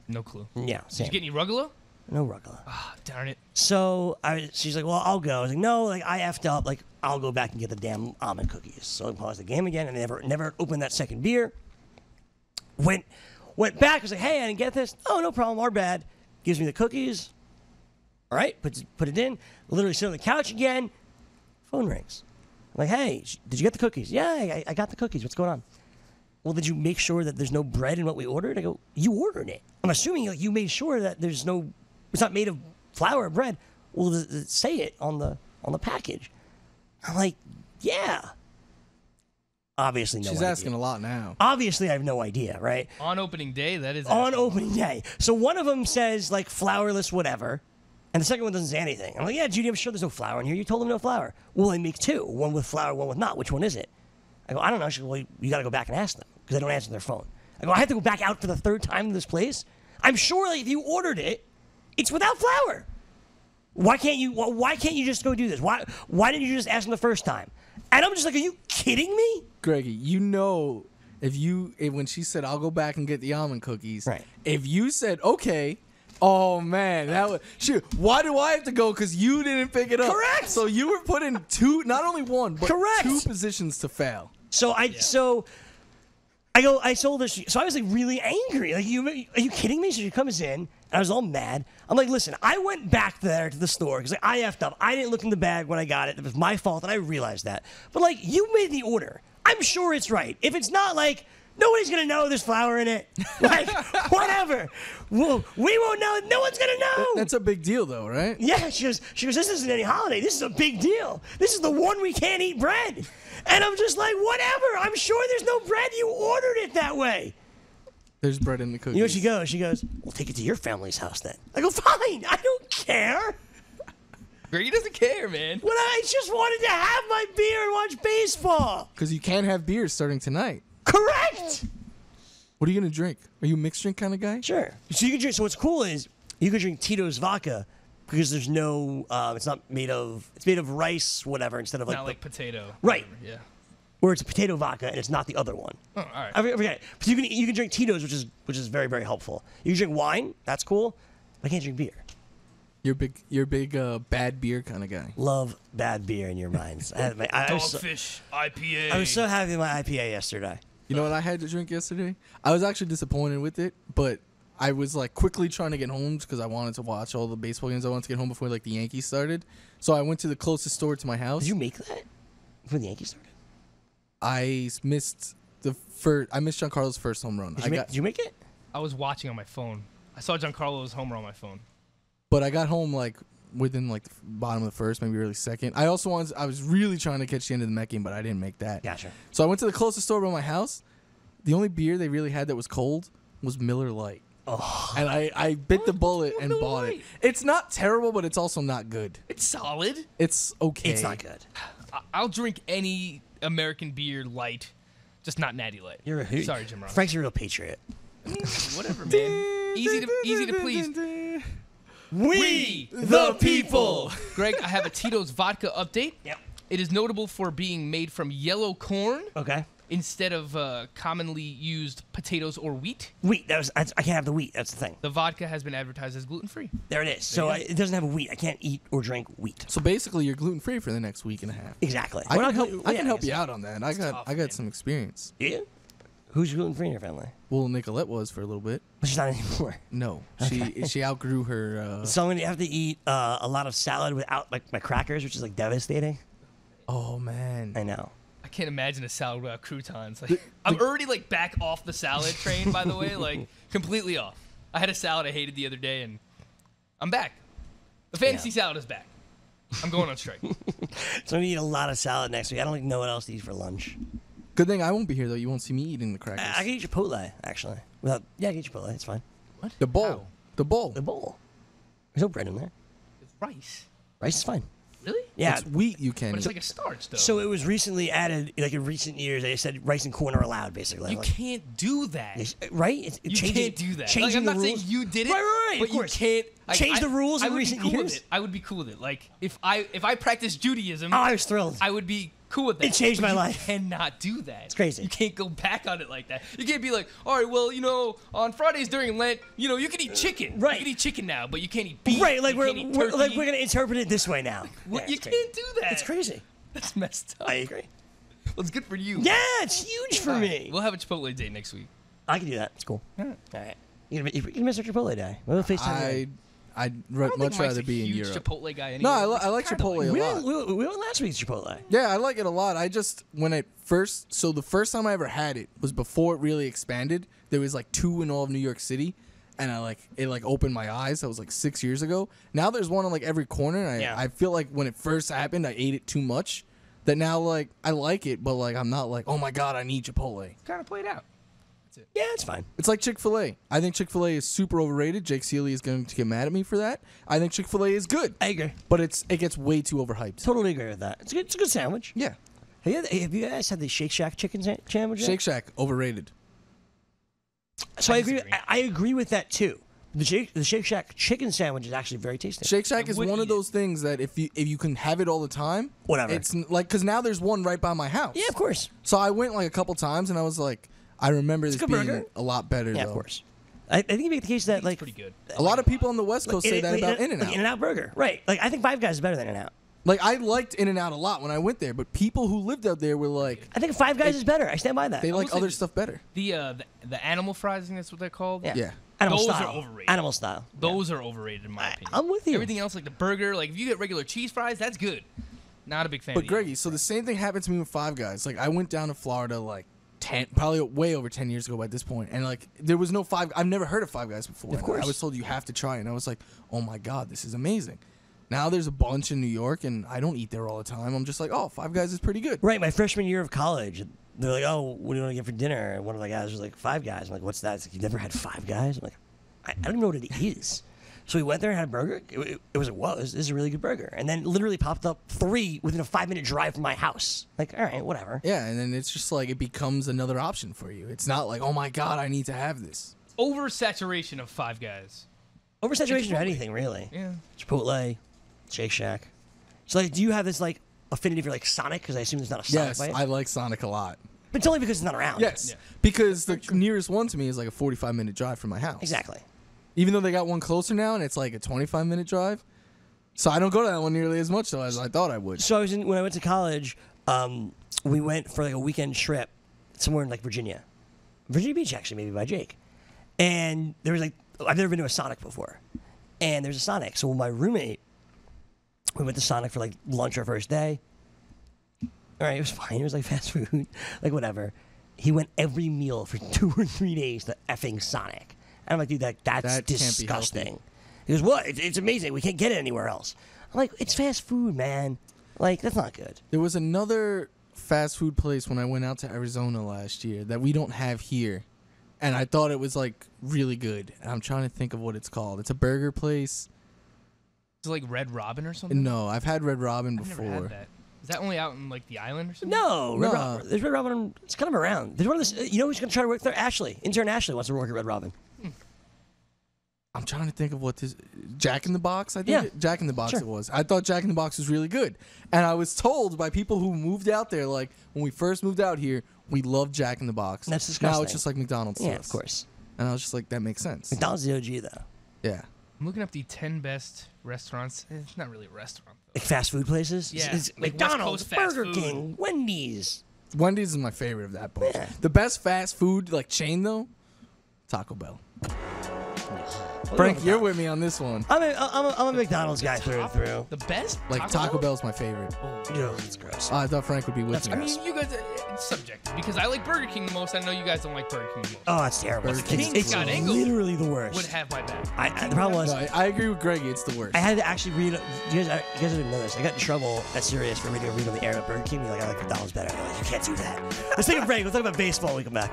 No clue. Yeah, Did same. you get any Ruggalo? No Ruggalo. Ah, darn it. So she's like, well, I'll go. I was like, no, like I effed up. Like I'll go back and get the damn almond cookies. So I paused the game again and never opened that second beer. Went back. I was like, hey, I didn't get this. Oh, no problem. Our bad. Gives me the cookies. All right, put it in. Literally sit on the couch again. Phone rings. I'm like, hey, did you get the cookies? Yeah, I got the cookies. What's going on? Well, did you make sure that there's no bread in what we ordered? I go, you ordered it. I'm assuming like you made sure that it's not made of flour or bread. Well, say it on the package. I'm like, yeah. Obviously, no idea. She's asking a lot now. Obviously, I have no idea, right? On opening day, that is. On opening day. So one of them says, like, flourless whatever, and the second one doesn't say anything. I'm like, yeah, Judy, I'm sure there's no flour in here. You told them no flour. Well, they make two. One with flour, one with not. Which one is it? I go, I don't know. She goes, well, you got to go back and ask them, because they don't answer their phone. I go, I have to go back out for the third time in this place? I'm sure like, if you ordered it, it's without flour. Why can't you just go do this? Why didn't you just ask them the first time? And I'm just like, are you kidding me? Greggy, you know, if when she said, I'll go back and get the almond cookies, right? If you said, okay, oh man, that was, shoot, why do I have to go? Because you didn't pick it up. Correct. So you were put in not only one, but two positions to fail. So I told her, so I was like really angry. Like, are you kidding me? So she comes in, and I was all mad. I'm like, listen, I went back there to the store because like, I effed up. I didn't look in the bag when I got it. It was my fault, and I realized that. But like, you made the order. I'm sure it's right. If it's not, like, nobody's gonna know there's flour in it. Like, whatever. Well, we won't know. No one's gonna know. That's a big deal, though, right? Yeah. She goes. This isn't any holiday. This is a big deal. This is the one we can't eat bread. And I'm just like, whatever. I'm sure there's no bread. You ordered it that way. There's bread in the cookies. You know what she goes? She goes, we'll take it to your family's house then. I go, fine. I don't care. Greggy doesn't care, man. When I just wanted to have my beer and watch baseball. Because you can't have beer starting tonight. Correct. What are you going to drink? Are you a mixed drink kind of guy? Sure. So you can drink. So what's cool is you can drink Tito's vodka because there's no. It's made of rice, whatever, instead of like not like potato. Right. Whatever, yeah. Or it's a potato vodka and it's not the other one. Oh, all right. I forget. But you can drink Tito's, which is very, very helpful. You can drink wine. That's cool. But I can't drink beer. You're big bad beer kind of guy. Love bad beer in your minds. Dogfish IPA. I was so happy with my IPA yesterday. You know what I had to drink yesterday? I was actually disappointed with it, but I was like quickly trying to get home because I wanted to watch all the baseball games. I wanted to get home before like the Yankees started. So I went to the closest store to my house. Did you make that before the Yankees started? I missed Giancarlo's first home run. Did you make it? I was watching on my phone. I saw Giancarlo's homer on my phone. But I got home like within like the bottom of the first, maybe early second. I was really trying to catch the end of the Met game, but I didn't make that. Gotcha. So I went to the closest store by my house. The only beer they really had that was cold was Miller Lite. Oh. And I bit the bullet and bought it. It's not terrible, but it's also not good. It's solid. It's okay. It's not good. I'll drink any American beer light, just not Natty Light. You're a hoot. Sorry, Jim Ross. Frank's a real patriot. Whatever, man. Easy to please. We the people. Greg, I have a Tito's vodka update. Yep. It is notable for being made from yellow corn. Okay. Instead of commonly used potatoes or wheat. Wheat. I can't have the wheat. That's the thing. The vodka has been advertised as gluten-free. There it is. So it doesn't have wheat. I can't eat or drink wheat. So basically, you're gluten-free for the next week and a half. Exactly. I can help you out on that. I got some experience. Yeah. Who's gluten-free in your family? Well, Nicolette was for a little bit. But she's not anymore. No, Okay. she outgrew her. So I'm gonna have to eat a lot of salad without like my crackers, which is like devastating. Oh man, I know. I can't imagine a salad without croutons. Like, I'm already like back off the salad train, by the way, like completely off. I had a salad I hated the other day, and I'm back. The fantasy salad is back. I'm going on strike. So I'm gonna eat a lot of salad next week. I don't know what else to eat for lunch. Good thing I won't be here though. You won't see me eating the crackers. I can eat Chipotle actually. Yeah, get Chipotle. It's fine. What? The bowl. The bowl. The bowl. There's no bread in there. It's rice. Rice is fine. Really? Yeah. It's wheat you can But it's eat. like a starch, though. So it was recently added, like in recent years, they said rice and corn are allowed, basically. You can't do that. Right? You can't do that. Changing Like, I'm the not rules. saying you did it, Right, but of you course. can't Change the rules in recent I would be cool years? with it. I would be cool with it. Like if I practiced Judaism, Oh, I was thrilled. I would be cool with that. It changed But my you life. Cannot do that. It's crazy. You can't go back on it like that. You can't be like, all right, well, on Fridays during Lent, you can eat chicken. Right. You can eat chicken now, but you can't eat beef. Right, like You can't eat we're turkey. gonna interpret it this way now. What? Yeah, You it's crazy. can't do that. It's crazy. That's messed up. I agree. Well, it's good for you. Yeah, it's huge for me. We'll have a Chipotle day next week. I can do that. It's cool. All right. You can miss our Chipotle day. We'll FaceTime. I'd I don't much think Mike's rather a be in huge Europe. Chipotle guy anyway. No, I like Kinda Chipotle a lot. We went last week's Chipotle. Yeah, I like it a lot. I just the first time I ever had it was before it really expanded. There was like 2 in all of New York City, and it opened my eyes. That was like 6 years ago. Now there's one on like every corner. And I feel like when it first happened, I ate it too much. That now like I like it, but like I'm not like, oh my god, I need Chipotle. Kind of played out. Yeah, it's fine. It's like Chick-fil-A. I think Chick-fil-A is super overrated. Jake Seeley is going to get mad at me for that. I think Chick-fil-A is good. I agree. But it gets way too overhyped. Totally agree with that. It's a good sandwich. Yeah. Have you guys had the Shake Shack chicken sandwich yet? Shake Shack, overrated. So I agree. I agree with that too. The Shake Shack chicken sandwich is actually very tasty. Shake Shack is one of those things that if you can have it all the time, whatever. It's like because now there's one right by my house. Yeah, of course. So I went like a couple times and I was like, I remember this good being burger. a lot better. Yeah, though. of course. I think you make the case that like pretty good. A lot of people on the West Coast say that about In-N-Out. Like In-N-Out burger, right? Like I think Five Guys is better than In-N-Out. Like I liked In-N-Out a lot when I went there, but people who lived out there were like, I think Five Guys is better. I stand by that. they I like will say other stuff better. The animal fries, I think that's what they're called. Yeah. Yeah. Animal Those style. are overrated. Animal style. Those are overrated in my opinion. I'm with you. Everything else, like the burger, like if you get regular cheese fries, that's good. Not a big fan. But of Greggy, so the same thing happened to me with Five Guys. Like I went down to Florida like probably way over 10 years ago by this point, and like there was no I've never heard of Five Guys before. Of course. I was told you have to try it, and I was like, oh my god, this is amazing. Now there's a bunch in New York, and I don't eat there all the time. I'm just like, oh, Five Guys is pretty good. Right, my freshman year of college, they're like, "Oh, what do you want to get for dinner?" And one of the guys was like, "Five Guys." I'm like, "What's that?" It's like, "You never had Five Guys?" I'm like, I don't even know what it is. So we went there and had a burger. It was this is a really good burger. And then literally popped up 3 within a 5-minute drive from my house. Like, all right, whatever. Yeah, and then it's just like it becomes another option for you. It's not like, oh my god, I need to have this. Oversaturation of Five Guys. Oversaturation of anything, really. Yeah. Chipotle, Shake Shack. So, like, do you have this like affinity for like Sonic? Because I assume there's not a Sonic. Yes, by it. I like Sonic a lot. But it's only because it's not around. Yes, because the nearest one to me is like a 45-minute drive from my house. Exactly. Even though they got one closer now, and it's like a 25-minute drive. So I don't go to that one nearly as much though as I thought I would. So when I went to college, we went for like a weekend trip somewhere in like Virginia Beach actually, maybe by Jake. And there was like I've never been to a Sonic before, and there's a Sonic. So my roommate, we went to Sonic for like lunch our first day. All right, it was fine. It was like fast food, like whatever. He went every meal for 2 or 3 days to effing Sonic. And I'm like, dude, that's That can't be disgusting. healthy. He goes, what? It's amazing. We can't get it anywhere else. I'm like, it's fast food, man. Like, that's not good. There was another fast food place when I went out to Arizona last year that we don't have here. And I thought it was like really good. And I'm trying to think of what it's called. It's a burger place. Is it like Red Robin or something? No, I've had Red Robin I've before. never had that. Is that only out in like the island or something? No, there's Red Robin. It's kind of around. There's one of this. You know who's going to try to work there? Ashley. Intern Ashley wants to work at Red Robin. I'm trying to think of what this Jack in the Box. I think Yeah. Jack in the Box Sure. it was. I thought Jack in the Box was really good, and I was told by people who moved out there, like when we first moved out here, we loved Jack in the Box. That's Now disgusting. it's just like McDonald's. to Yeah, us. of course. And I was just like, that makes sense. McDonald's is the OG though. Yeah. I'm looking up the 10 best restaurants. It's not really a restaurant. Like fast food places. Yeah, It's like West McDonald's, Coast fast Burger food. King, Wendy's. Wendy's is my favorite of that bunch. The best fast food like chain though, Taco Bell. Frank, you're with me on this one. I'm a McDonald's guy through and through. The best? Like Taco Bell's my favorite. Ew, that's gross. I thought Frank would be with I me. mean, you guys, it's subjective because I like Burger King the most. I know you guys don't like Burger King the most. Oh, that's terrible. Burger It's, King Scott Engel literally the worst. would have my back. The problem was, No, I agree with Greggy. It's the worst. I had to actually read. You guys didn't know this. I got in trouble at Sirius for reading a read on the air about Burger King. Be like, I like McDonald's better. They're like, you can't do that. Let's take a break. We'll talk about baseball when we come back.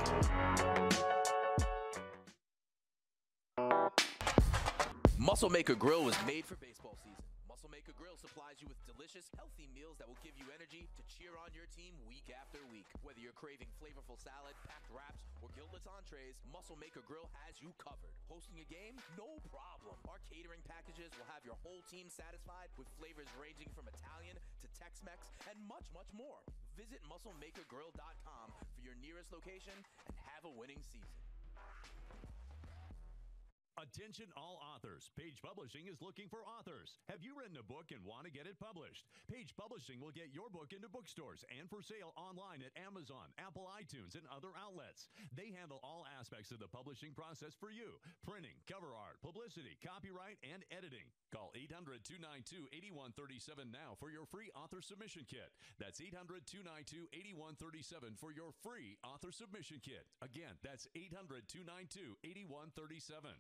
Muscle Maker Grill was made for baseball season. Muscle Maker Grill supplies you with delicious, healthy meals that will give you energy to cheer on your team week after week. Whether you're craving flavorful salad, packed wraps, or guiltless entrees, Muscle Maker Grill has you covered. Hosting a game? No problem. Our catering packages will have your whole team satisfied with flavors ranging from Italian to Tex-Mex and much, much more. Visit musclemakergrill.com for your nearest location and have a winning season. Attention all authors. Page Publishing is looking for authors. Have you written a book and want to get it published? Page Publishing will get your book into bookstores and for sale online at Amazon, Apple iTunes, and other outlets. They handle all aspects of the publishing process for you. Printing, cover art, publicity, copyright, and editing. Call 800-292-8137 now for your free author submission kit. That's 800-292-8137 for your free author submission kit. Again, that's 800-292-8137.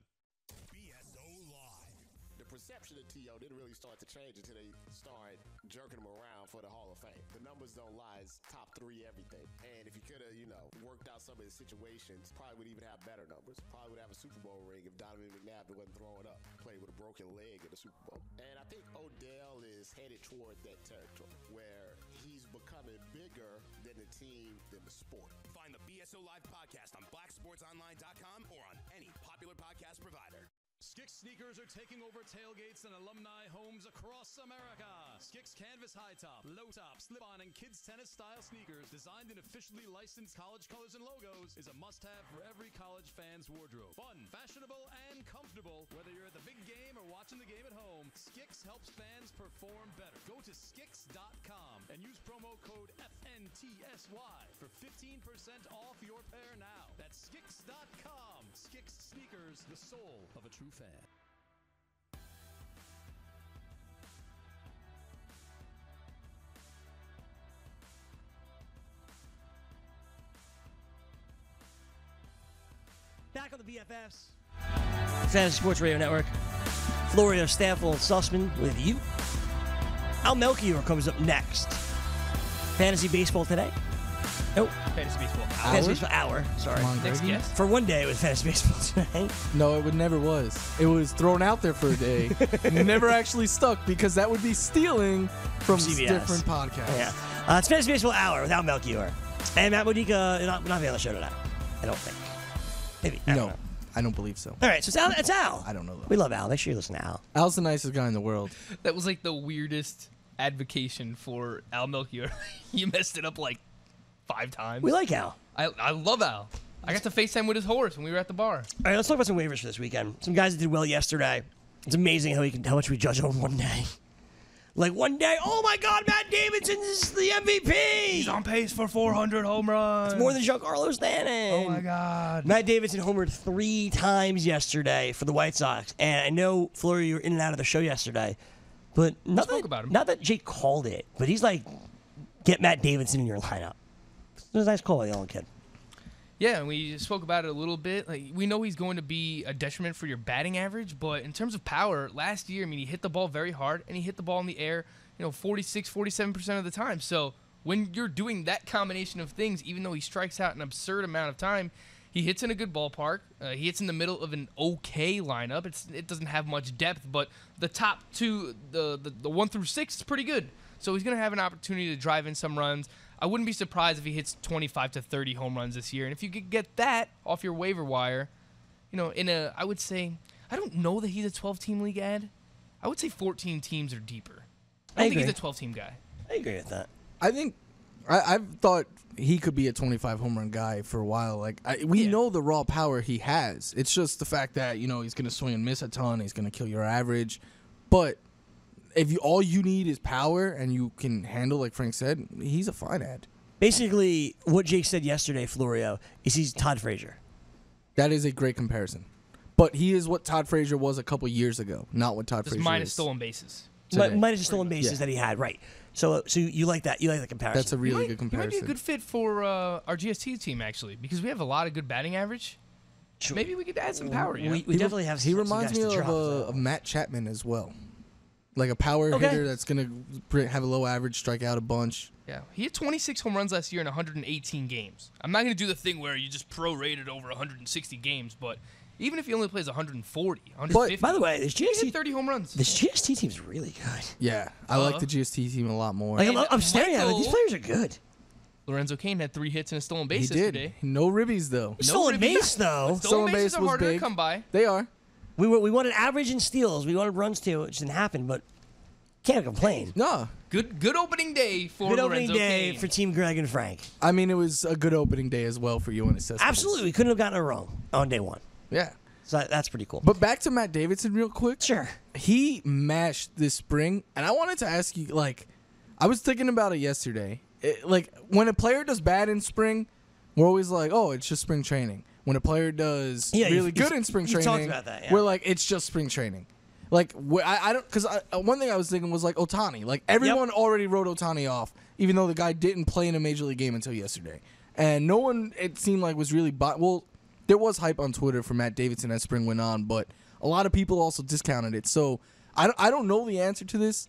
BSO Live. The perception of T.O. didn't really start to change until they started jerking him around for the Hall of Fame. The numbers don't lie. It's top 3 everything. And if you could have, worked out some of his situations, probably would even have better numbers. Probably would have a Super Bowl ring if Donovan McNabb wasn't throwing up. Played with a broken leg in the Super Bowl. And I think Odell is headed toward that territory where he's becoming bigger than the team, than the sport. Find the BSO Live podcast on blacksportsonline.com or on any popular podcast provider. Skix sneakers are taking over tailgates and alumni homes across America. Skix canvas high top, low top, slip-on, and kids tennis style sneakers designed in officially licensed college colors and logos is a must-have for every college fan's wardrobe. Fun, fashionable, and comfortable. Whether you're at the big game or watching the game at home, Skix helps fans perform better. Go to Skix.com and use promo code FNTSY for 15% off your pair now. That's Skix.com. Skix sneakers, the soul of a true fan. Back on the BFFs. Fantasy Sports Radio Network. Florio, Staffel, and Sussman with you. Al Melchior comes up next. Fantasy Baseball today? Nope. Fantasy Baseball Hour. Fantasy Baseball Hour. Sorry. Come on, Next Greggy. guest. For one day, it was Fantasy Baseball today. No, it never was. It was thrown out there for a day. Never actually stuck because that would be stealing from CBS. different podcasts. Yeah. It's Fantasy Baseball Hour with Al Melchior. And Matt Modica will not be on the show tonight. I don't think. Maybe. I don't know. I don't believe so. All right, so it's Al. I don't know, though. We love Al. Make sure you listen to Al. Al's the nicest guy in the world. That was like the weirdest advocation for Al Melchior. You messed it up like 5 times. We like Al. I love Al. I got to FaceTime with his horse when we were at the bar. All right, let's talk about some waivers for this weekend. Some guys that did well yesterday. It's amazing how much we judge on one day. Like one day, oh my God, Matt Davidson is the MVP. He's on pace for 400 home runs. It's more than Giancarlo Stanton. Oh my God. Matt Davidson homered 3 times yesterday for the White Sox. And I know, Florio, you were in and out of the show yesterday. But not that Jake called it, but he's like, get Matt Davidson in your lineup. It was a nice call by the young kid. Yeah, and we spoke about it a little bit. Like, we know he's going to be a detriment for your batting average, but in terms of power, last year, he hit the ball very hard, and he hit the ball in the air, 46, 47% of the time. So when you're doing that combination of things, even though he strikes out an absurd amount of time, he hits in a good ballpark. He hits in the middle of an okay lineup. It doesn't have much depth, but the top 2, the 1 through 6, is pretty good. So he's going to have an opportunity to drive in some runs. I wouldn't be surprised if he hits 25 to 30 home runs this year. And if you could get that off your waiver wire, I would say, I don't know that he's a 12-team league ad. I would say 14 teams or deeper. I don't think he's a 12-team guy. I agree with that. I think I've thought he could be a 25 home run guy for a while. We know the raw power he has. It's just the fact that he's going to swing and miss a ton. He's going to kill your average, but if all you need is power and you can handle, like Frank said, he's a fine ad. Basically, what Jake said yesterday, Florio, is he's Todd Frazier. That is a great comparison. But he is what Todd Frazier was a couple years ago, not what Todd Frazier is. Minus stolen bases. Minus the stolen bases that he had, right. So you like that. You like the comparison. That's a really good comparison. He might be a good fit for our GST team, actually, because we have a lot of good batting average. Sure. Maybe we could add some power. We definitely have He reminds me of Matt Chapman as well. Like a power hitter that's going to have a low average, strike out a bunch. Yeah, he had 26 home runs last year in 118 games. I'm not going to do the thing where you just prorated over 160 games, but even if he only plays 140, 150. By the way, this he hit GST 30 home runs. This GST team's really good. Yeah, I like the GST team a lot more. Like, I'm staring at it. These players are good. Lorenzo Cain had 3 hits and a stolen base He yesterday. did. No ribbies though. Stolen base though. Stolen bases are harder to come by. They are. We wanted average in steals. We wanted runs too. It just didn't happen, but can't complain. No. Good opening day for Good Lorenzo opening day Cain. for Team Greg and Frank. I mean, it was a good opening day as well for you and Cespedes. Absolutely, we couldn't have gotten it wrong on day one. Yeah. So that's pretty cool. But back to Matt Davidson real quick. Sure. He mashed this spring, and I wanted to ask you, like, I was thinking about it yesterday. Like, when a player does bad in spring, we're always like, oh, it's just spring training. When a player does really good in spring training, talked about that, yeah. we're like, it's just spring training. Like, I don't, because one thing I was thinking was like Ohtani. Like, everyone already wrote Ohtani off, even though the guy didn't play in a major league game until yesterday. And no one, it seemed like, was really well, there was hype on Twitter for Matt Davidson as spring went on, but a lot of people also discounted it. So I don't know the answer to this,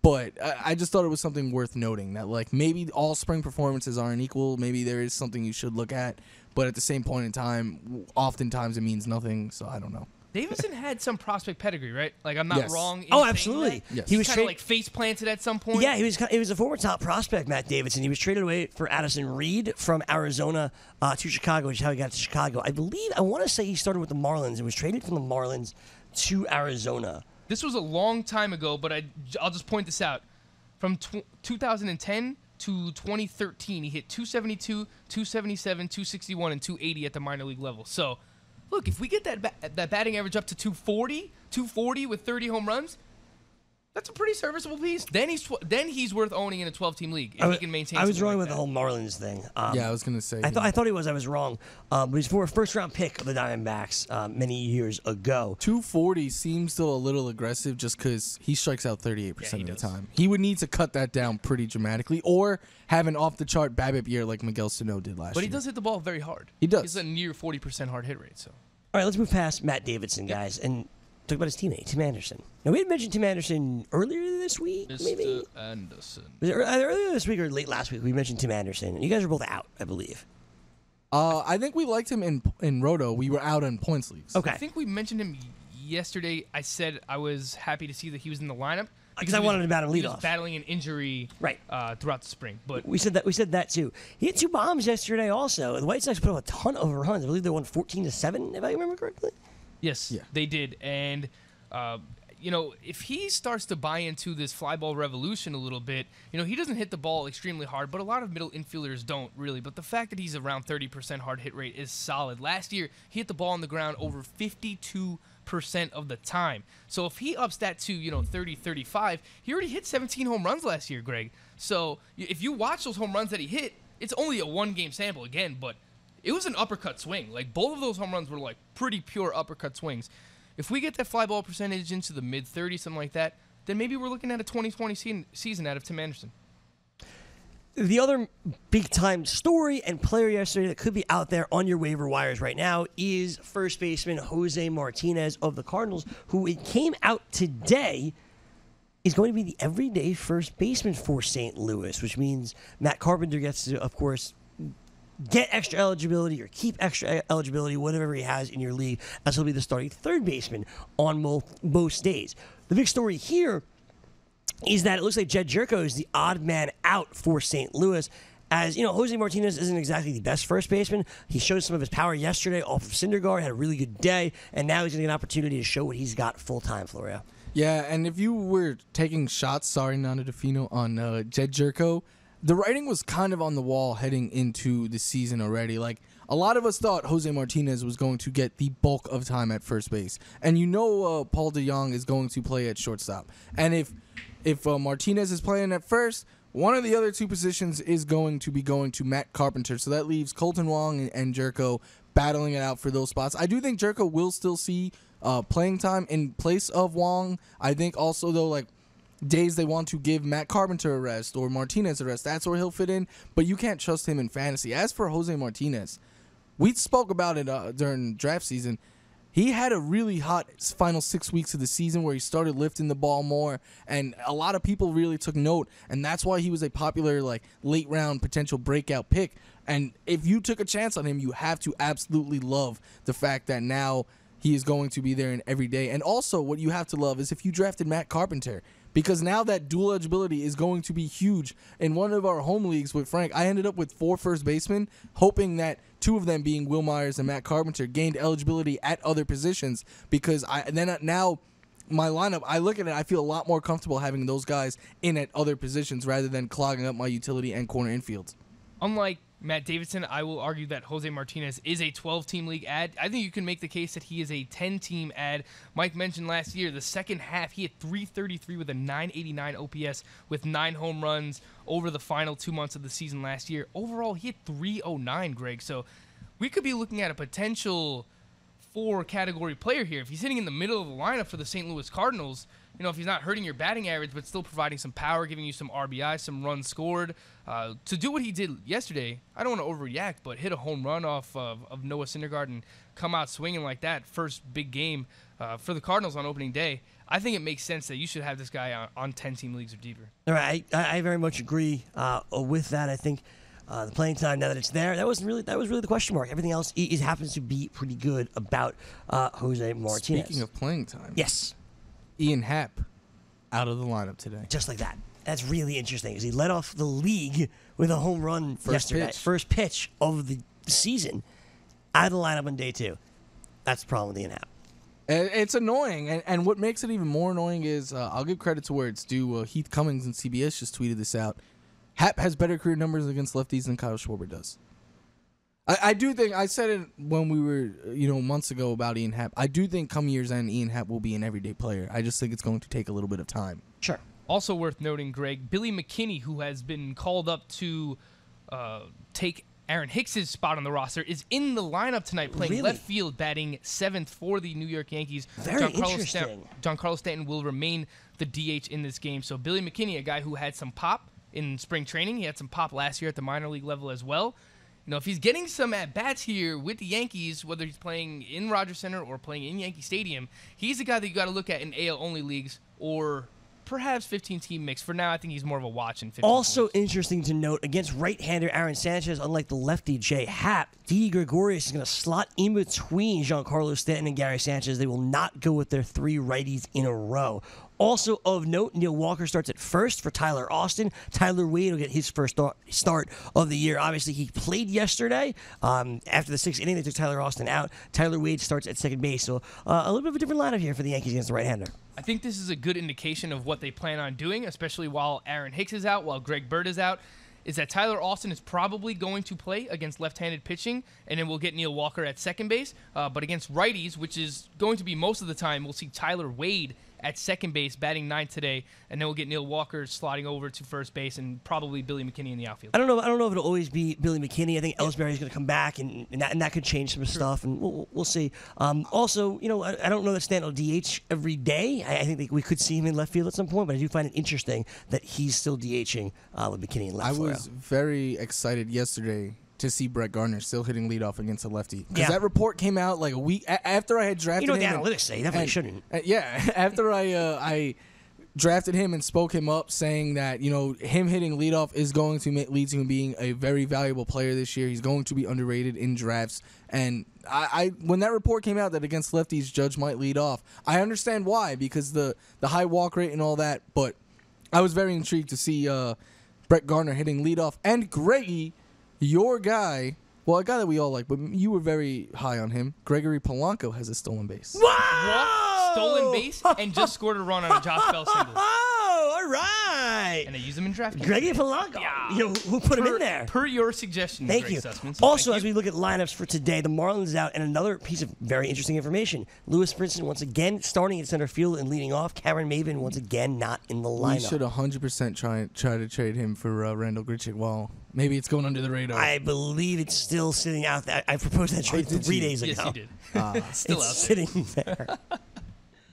but I just thought it was something worth noting that, like, maybe all spring performances aren't equal. Maybe there is something you should look at, but at the same point in time, oftentimes it means nothing. So I don't know. Davidson had some prospect pedigree, right? Like, I'm not wrong. In saying absolutely. that. Yes. He was kind of like face planted at some point. Yeah, he was a former top prospect, Matt Davidson. He was traded away for Addison Reed from Arizona to Chicago, which is how he got to Chicago. I want to say he started with the Marlins and was traded from the Marlins to Arizona. This was a long time ago, but I'll just point this out. From 2010 to 2013, he hit 272, 277, 261, and 280 at the minor league level. So, look, if we get that batting average up to 240 with 30 home runs, that's a pretty serviceable piece. Then he's worth owning in a 12-team league if he can maintain. I was wrong like with that. the whole Marlins thing. Yeah, I was gonna say. I thought he was. I was wrong. But he's for a first-round pick of the Diamondbacks many years ago. 240 seems still a little aggressive just because he strikes out 38% of the time. He would need to cut that down pretty dramatically or have an off-the-chart BABIP year like Miguel Sano did last year. But he does hit the ball very hard. He does. He's a near 40% hard hit rate. So. All right, let's move past Matt Davidson, guys, and talk about his teammate, Tim Anderson. Now, we had mentioned Tim Anderson earlier this week, maybe? Mr. Anderson. Was it either earlier this week or late last week? We mentioned Tim Anderson. You guys were both out, I believe. I think we liked him in Roto. We were out in points leagues. Okay. I think we mentioned him yesterday. I said I was happy to see that he was in the lineup. Because I wanted to bat him He leadoff. was battling an injury throughout the spring. But We said that too. He had 2 bombs yesterday also. The White Sox put up a ton of runs. I believe they won 14-7, if I remember correctly. Yes, they did. And, if he starts to buy into this fly ball revolution a little bit, he doesn't hit the ball extremely hard, but a lot of middle infielders don't really. But the fact that he's around 30% hard hit rate is solid. Last year, he hit the ball on the ground over 52% of the time. So if he ups that to, 30, 35, he already hit 17 home runs last year, Greg. So if you watch those home runs that he hit, it's only a 1-game sample again, but it was an uppercut swing. Like, both of those home runs were, like, pretty pure uppercut swings. If we get that fly ball percentage into the mid-30s, something like that, then maybe we're looking at a 2020 season out of Tim Anderson. The other big-time story and player yesterday that could be out there on your waiver wires right now is first baseman Jose Martinez of the Cardinals, who it came out today is going to be the everyday first baseman for St. Louis, which means Matt Carpenter gets to, of course, get extra eligibility or keep extra eligibility, whatever he has in your league, as he'll be the starting third baseman on most days. The big story here is that it looks like Jed Jerko is the odd man out for St. Louis. As, Jose Martinez isn't exactly the best first baseman. He showed some of his power yesterday off of Syndergaard, had a really good day, and now he's going to get an opportunity to show what he's got full-time, Florio. Yeah, and if you were taking shots, sorry, Nana DeFino, on Jed Jerko, the writing was kind of on the wall heading into the season already. Like, a lot of us thought Jose Martinez was going to get the bulk of time at first base. And Paul DeJong is going to play at shortstop. And if Martinez is playing at first, one of the other 2 positions is going to be going to Matt Carpenter. So that leaves Colton Wong and Jerko battling it out for those spots. I do think Jerko will still see playing time in place of Wong. I think also, though, like, days they want to give Matt Carpenter a rest or Martinez a rest, that's where he'll fit in, but you can't trust him in fantasy. As for Jose Martinez, we spoke about it during draft season. he had a really hot final 6 weeks of the season where he started lifting the ball more, and a lot of people really took note, and that's why he was a popular late round potential breakout pick. And if you took a chance on him, you have to absolutely love the fact that now he is going to be there in every day. And also what you have to love is if you drafted Matt Carpenter, because now that dual eligibility is going to be huge. In one of our home leagues with Frank, I ended up with 4 first basemen, hoping that 2 of them being Will Myers and Matt Carpenter gained eligibility at other positions, because now my lineup, I look at it, I feel a lot more comfortable having those guys in at other positions rather than clogging up my utility and corner infields. Unlike Matt Davidson, I will argue that Jose Martinez is a 12-team league ad. I think you can make the case that he is a 10-team ad. Mike mentioned last year, the second half, he had 333 with a 989 OPS with 9 home runs over the final 2 months of the season last year. Overall, he had 309, Greg. So we could be looking at a potential 4-category player here. If he's hitting in the middle of the lineup for the St. Louis Cardinals, if he's not hurting your batting average but still providing some power, giving you some RBI, some runs scored, to do what he did yesterday, I don't want to overreact, but hit a home run off of Noah Syndergaard and come out swinging like that, first big game for the Cardinals on opening day, I think it makes sense that you should have this guy on 10-team leagues or deeper. All right, I very much agree with that. I think the playing time, now that it's there, that was really the question mark. Everything else happens to be pretty good about Jose Martinez. Speaking of playing time, yes, Ian Happ out of the lineup today. Just like that. That's really interesting because he led off the league with a home run yesterday. First pitch of the season, out of the lineup on day 2. That's the problem with Ian Happ. It's annoying, and what makes it even more annoying is, I'll give credit to where it's due. Heath Cummings and CBS just tweeted this out. Happ has better career numbers against lefties than Kyle Schwarber does. I do think, I said it when we were, months ago about Ian Happ. I do think come year's end, Ian Happ will be an everyday player. I just think it's going to take a little bit of time. Sure. Also worth noting, Greg, Billy McKinney, who has been called up to take Aaron Hicks's spot on the roster, is in the lineup tonight playing left field, batting 7th for the New York Yankees. Very interesting. Giancarlo Stanton will remain the DH in this game. So Billy McKinney, a guy who had some pop in spring training. He had some pop last year at the minor league level as well. If he's getting some at-bats here with the Yankees, whether he's playing in Rogers Center or playing in Yankee Stadium, he's a guy that you got to look at in AL-only leagues or perhaps 15-team mix. For now, I think he's more of a watch in 15. Also interesting to note, against right-hander Aaron Sanchez, unlike the lefty Jay Happ, Didi Gregorius is going to slot in between Giancarlo Stanton and Gary Sanchez. They will not go with their 3 righties in a row. Also of note, Neil Walker starts at first for Tyler Austin. Tyler Wade will get his first start of the year. Obviously, he played yesterday. After the 6th inning, they took Tyler Austin out. Tyler Wade starts at second base. So a little bit of a different lineup here for the Yankees against the right-hander. I think this is a good indication of what they plan on doing, especially while Aaron Hicks is out, while Greg Bird is out, is that Tyler Austin is probably going to play against left-handed pitching, and then we'll get Neil Walker at second base. But against righties, which is going to be most of the time, we'll see Tyler Wade at second base, batting 9th today, and then we'll get Neil Walker sliding over to first base, and probably Billy McKinney in the outfield. I don't know if it'll always be Billy McKinney. I think Ellsbury's going to come back, and that could change some stuff, and we'll see. Also, I don't know that Stanton will DH every day. I think we could see him in left field at some point, but I do find it interesting that he's still DHing with McKinney in left. I was very excited yesterday to see Brett Gardner still hitting leadoff against a lefty. Because that report came out like a week after I had drafted him. The analytics say, definitely shouldn't. After I drafted him and spoke him up, saying that, him hitting leadoff is going to lead to him being a very valuable player this year. He's going to be underrated in drafts. And I when that report came out that against lefties, Judge might lead off, I understand why, because the high walk rate and all that. But I was very intrigued to see Brett Gardner hitting leadoff. And Greggy, your guy, well, a guy that we all like, but you were very high on him. Gregory Polanco has a stolen base. Wow! Stolen base and just scored a run on a Josh Bell single. Oh, all right. And I use him in draft. Greggy Polanco. Yeah. Who put him in there? Per your suggestion. Thank you. Also, as we look at lineups for today, the Marlins is out, and another piece of very interesting information. Lewis Brinson once again starting at center field and leading off. Cameron Maybin once again not in the lineup. We should 100% try to trade him for Randall Grichuk. Well, maybe it's going under the radar. I believe it's still sitting out there. I proposed that trade 3 days ago. Yes, you did. It's still out sitting there.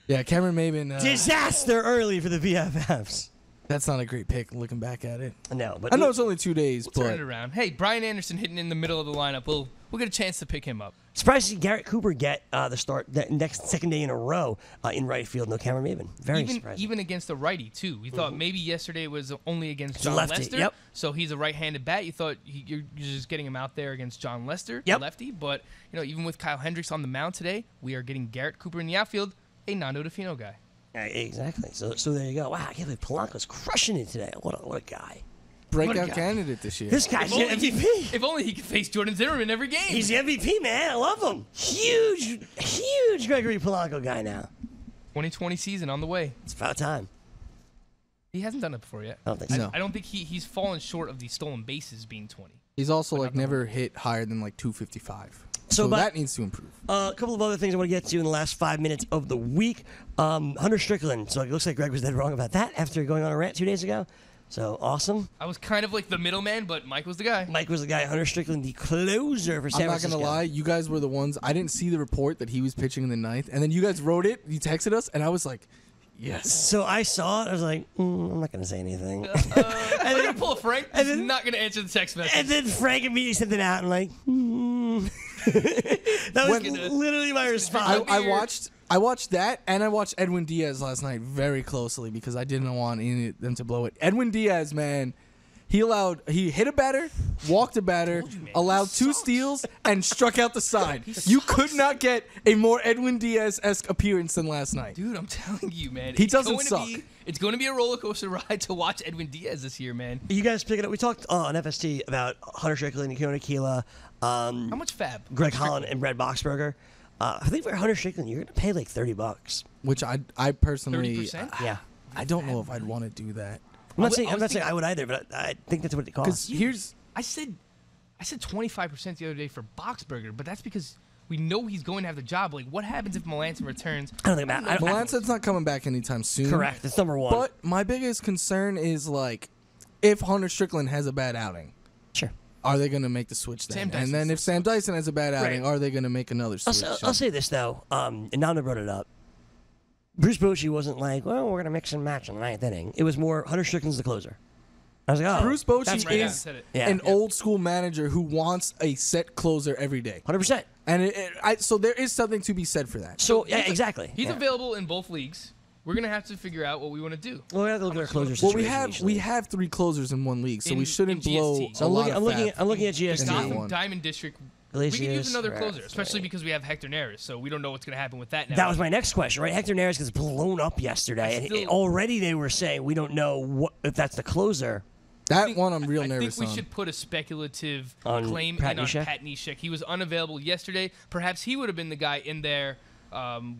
Yeah, Cameron Maybin. Disaster early for the BFFs. That's not a great pick looking back at it. No, but I know it's only 2 days, We'll turn but it around. Hey, Brian Anderson hitting in the middle of the lineup. We'll get a chance to pick him up. Surprised to see Garrett Cooper get the start the second day in a row in right field. No Cameron Maven. Very surprising. Even against a righty, too. We thought maybe yesterday was only against It's a John lefty, Lester. yep. So he's a right-handed bat. You thought you're just getting him out there against John Lester, the lefty. But even with Kyle Hendricks on the mound today, we are getting Garrett Cooper in the outfield, a Nando DeFino guy. Exactly. So there you go. Wow, I can't believe Polanco's crushing it today. What a guy. breakout candidate this year. This guy's the MVP. If only he could face Jordan Zimmerman every game. He's the MVP, man. I love him. Huge Gregory Polanco guy now. 2020 season on the way. It's about time. He hasn't done it before yet. I don't think so. I don't think he's fallen short of the stolen bases being 20. He's also like never hit higher than like 255. So but- that needs to improve. A couple of other things I want to get to in the last 5 minutes of the week. Hunter Strickland. So it looks like Greg was dead wrong about that after going on a rant 2 days ago. So awesome. I was kind of like the middleman, but Mike was the guy. Mike was the guy. Hunter Strickland, the closer for San I'm not Francisco. gonna lie, you guys were the ones. I didn't see the report that he was pitching in the ninth, and then you guys wrote it. You texted us, and I was like, yes. So I saw it. I was like, I'm not gonna say anything. And then you pull a Frank. He's not going to answer the text message. And then Frank immediately sent it out and like, that was literally my response. I watched that, and I watched Edwin Diaz last night very closely because I didn't want any of them to blow it. Edwin Diaz, man, he hit a batter, walked a batter, allowed 2 steals, and struck out the side. You could not get a more Edwin Diaz-esque appearance than last night. Dude, I'm telling you, man. He doesn't suck. It's going to be a roller coaster ride to watch Edwin Diaz this year, man. You guys pick it up. We talked on FST about Hunter Strickland, Keone Aquila, How much fab? Greg Holland, and Brad Boxberger. I think for Hunter Strickland, you're going to pay like $30. Which I personally, 30%? Yeah. I don't know if I'd want to do that. I'm not saying I would either, but I think that's what it costs. I said 25% the other day for Boxberger, but that's because we know he's going to have the job. Like, what happens if Melanson returns? I don't think that. Melanson's not coming back anytime soon. Correct. That's number one. But my biggest concern is like, if Hunter Strickland has a bad outing, sure, are they going to make the switch then? Sam And then if Sam Dyson has a bad outing, are they going to make another switch? I'll say this though, and Nando brought it up. Bruce Bochy wasn't like, well, we're going to mix and match in the 9th inning. It was more Hunter Strickland's the closer. I was like, oh, Bruce that's Bochy is an old school manager who wants a set closer every day. 100%. And so there is something to be said for that. So yeah, exactly. He's available in both leagues. We're going to have to figure out what we want to do. Well, we have to look at our closers. Well, we have 3 closers in one league, so we shouldn't blow. So I'm looking at GST. The Gotham Diamond District. We could use Iglesias, another right, closer, especially because we have Hector Neris, so we don't know what's going to happen with that now. That was my next question, right? Hector Neris gets blown up yesterday, and already they were saying we don't know if that's the closer. That one I'm real nervous I think we should put a speculative claim Pat in Neshek? on Pat Neshek. He was unavailable yesterday. Perhaps he would have been the guy in there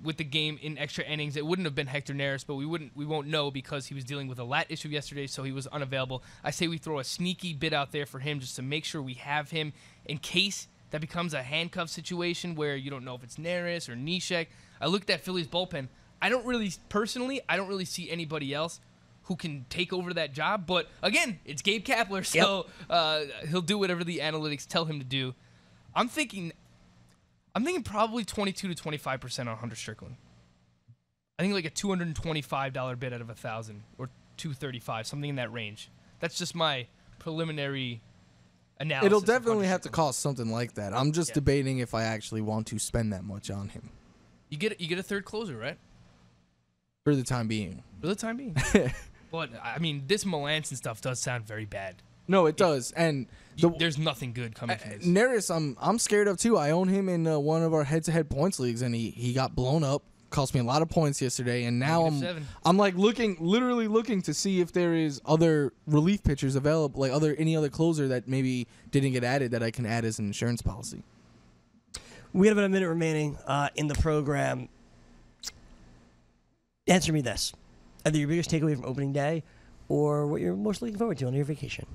with the game in extra innings. It wouldn't have been Hector Neris, but we won't know because he was dealing with a lat issue yesterday, so he was unavailable. I say we throw a sneaky bid out there for him just to make sure we have him in case that becomes a handcuff situation where you don't know if it's Neris or Neshek. I looked at Phillies bullpen. I don't really see anybody else who can take over that job. But again, it's Gabe Kapler, so he'll do whatever the analytics tell him to do. I'm thinking probably 22 to 25% on Hunter Strickland. I think like a $225 bid out of 1,000 or $235, something in that range. That's just my preliminary analysis. It'll definitely have to cost something like that. I'm just debating if I actually want to spend that much on him. You get a third closer, right? For the time being. For the time being. But I mean, this Melanson stuff does sound very bad. No, it does, and there's nothing good coming from this. Neris, I'm scared of too. I own him in one of our head-to-head points leagues, and he got blown up. Cost me a lot of points yesterday, and now I'm like literally looking to see if there is other relief pitchers available, like any other closer that maybe didn't get added that I can add as an insurance policy. We have about a minute remaining in the program. Answer me this. Either your biggest takeaway from opening day or what you're most looking forward to on your vacation.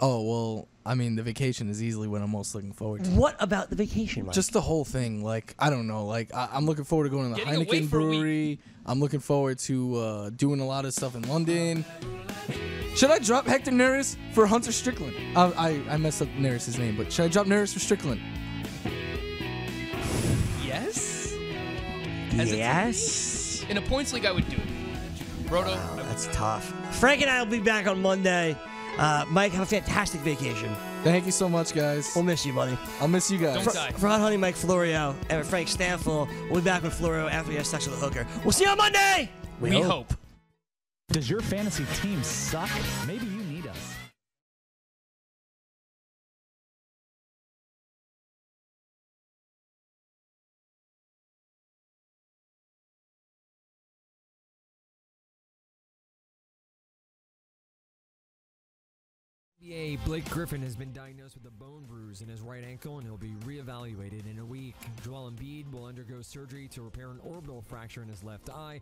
Oh, well, I mean, the vacation is easily what I'm most looking forward to. What about the vacation, Mike? Just the whole thing. Like, I don't know. Like, I'm looking forward to going to the Heineken Brewery. I'm looking forward to doing a lot of stuff in London. Should I drop Hector Neris for Hunter Strickland? I messed up Neris' name, but should I drop Neris for Strickland? Yes? Yes. In a points league, I would do it. Roto, I That's tough. Frank and I will be back on Monday. Mike, have a fantastic vacation. Thank you so much, guys. We'll miss you, buddy. I'll miss you guys. For Hot Honey Mike Florio and Frank Stanfield, we'll be back with Florio after he has sex with a hooker. We'll see you on Monday! We hope. Does your fantasy team suck? Maybe you need us. NBA Blake Griffin has been diagnosed with a bone bruise in his right ankle and he'll be reevaluated in a week. Joel Embiid will undergo surgery to repair an orbital fracture in his left eye.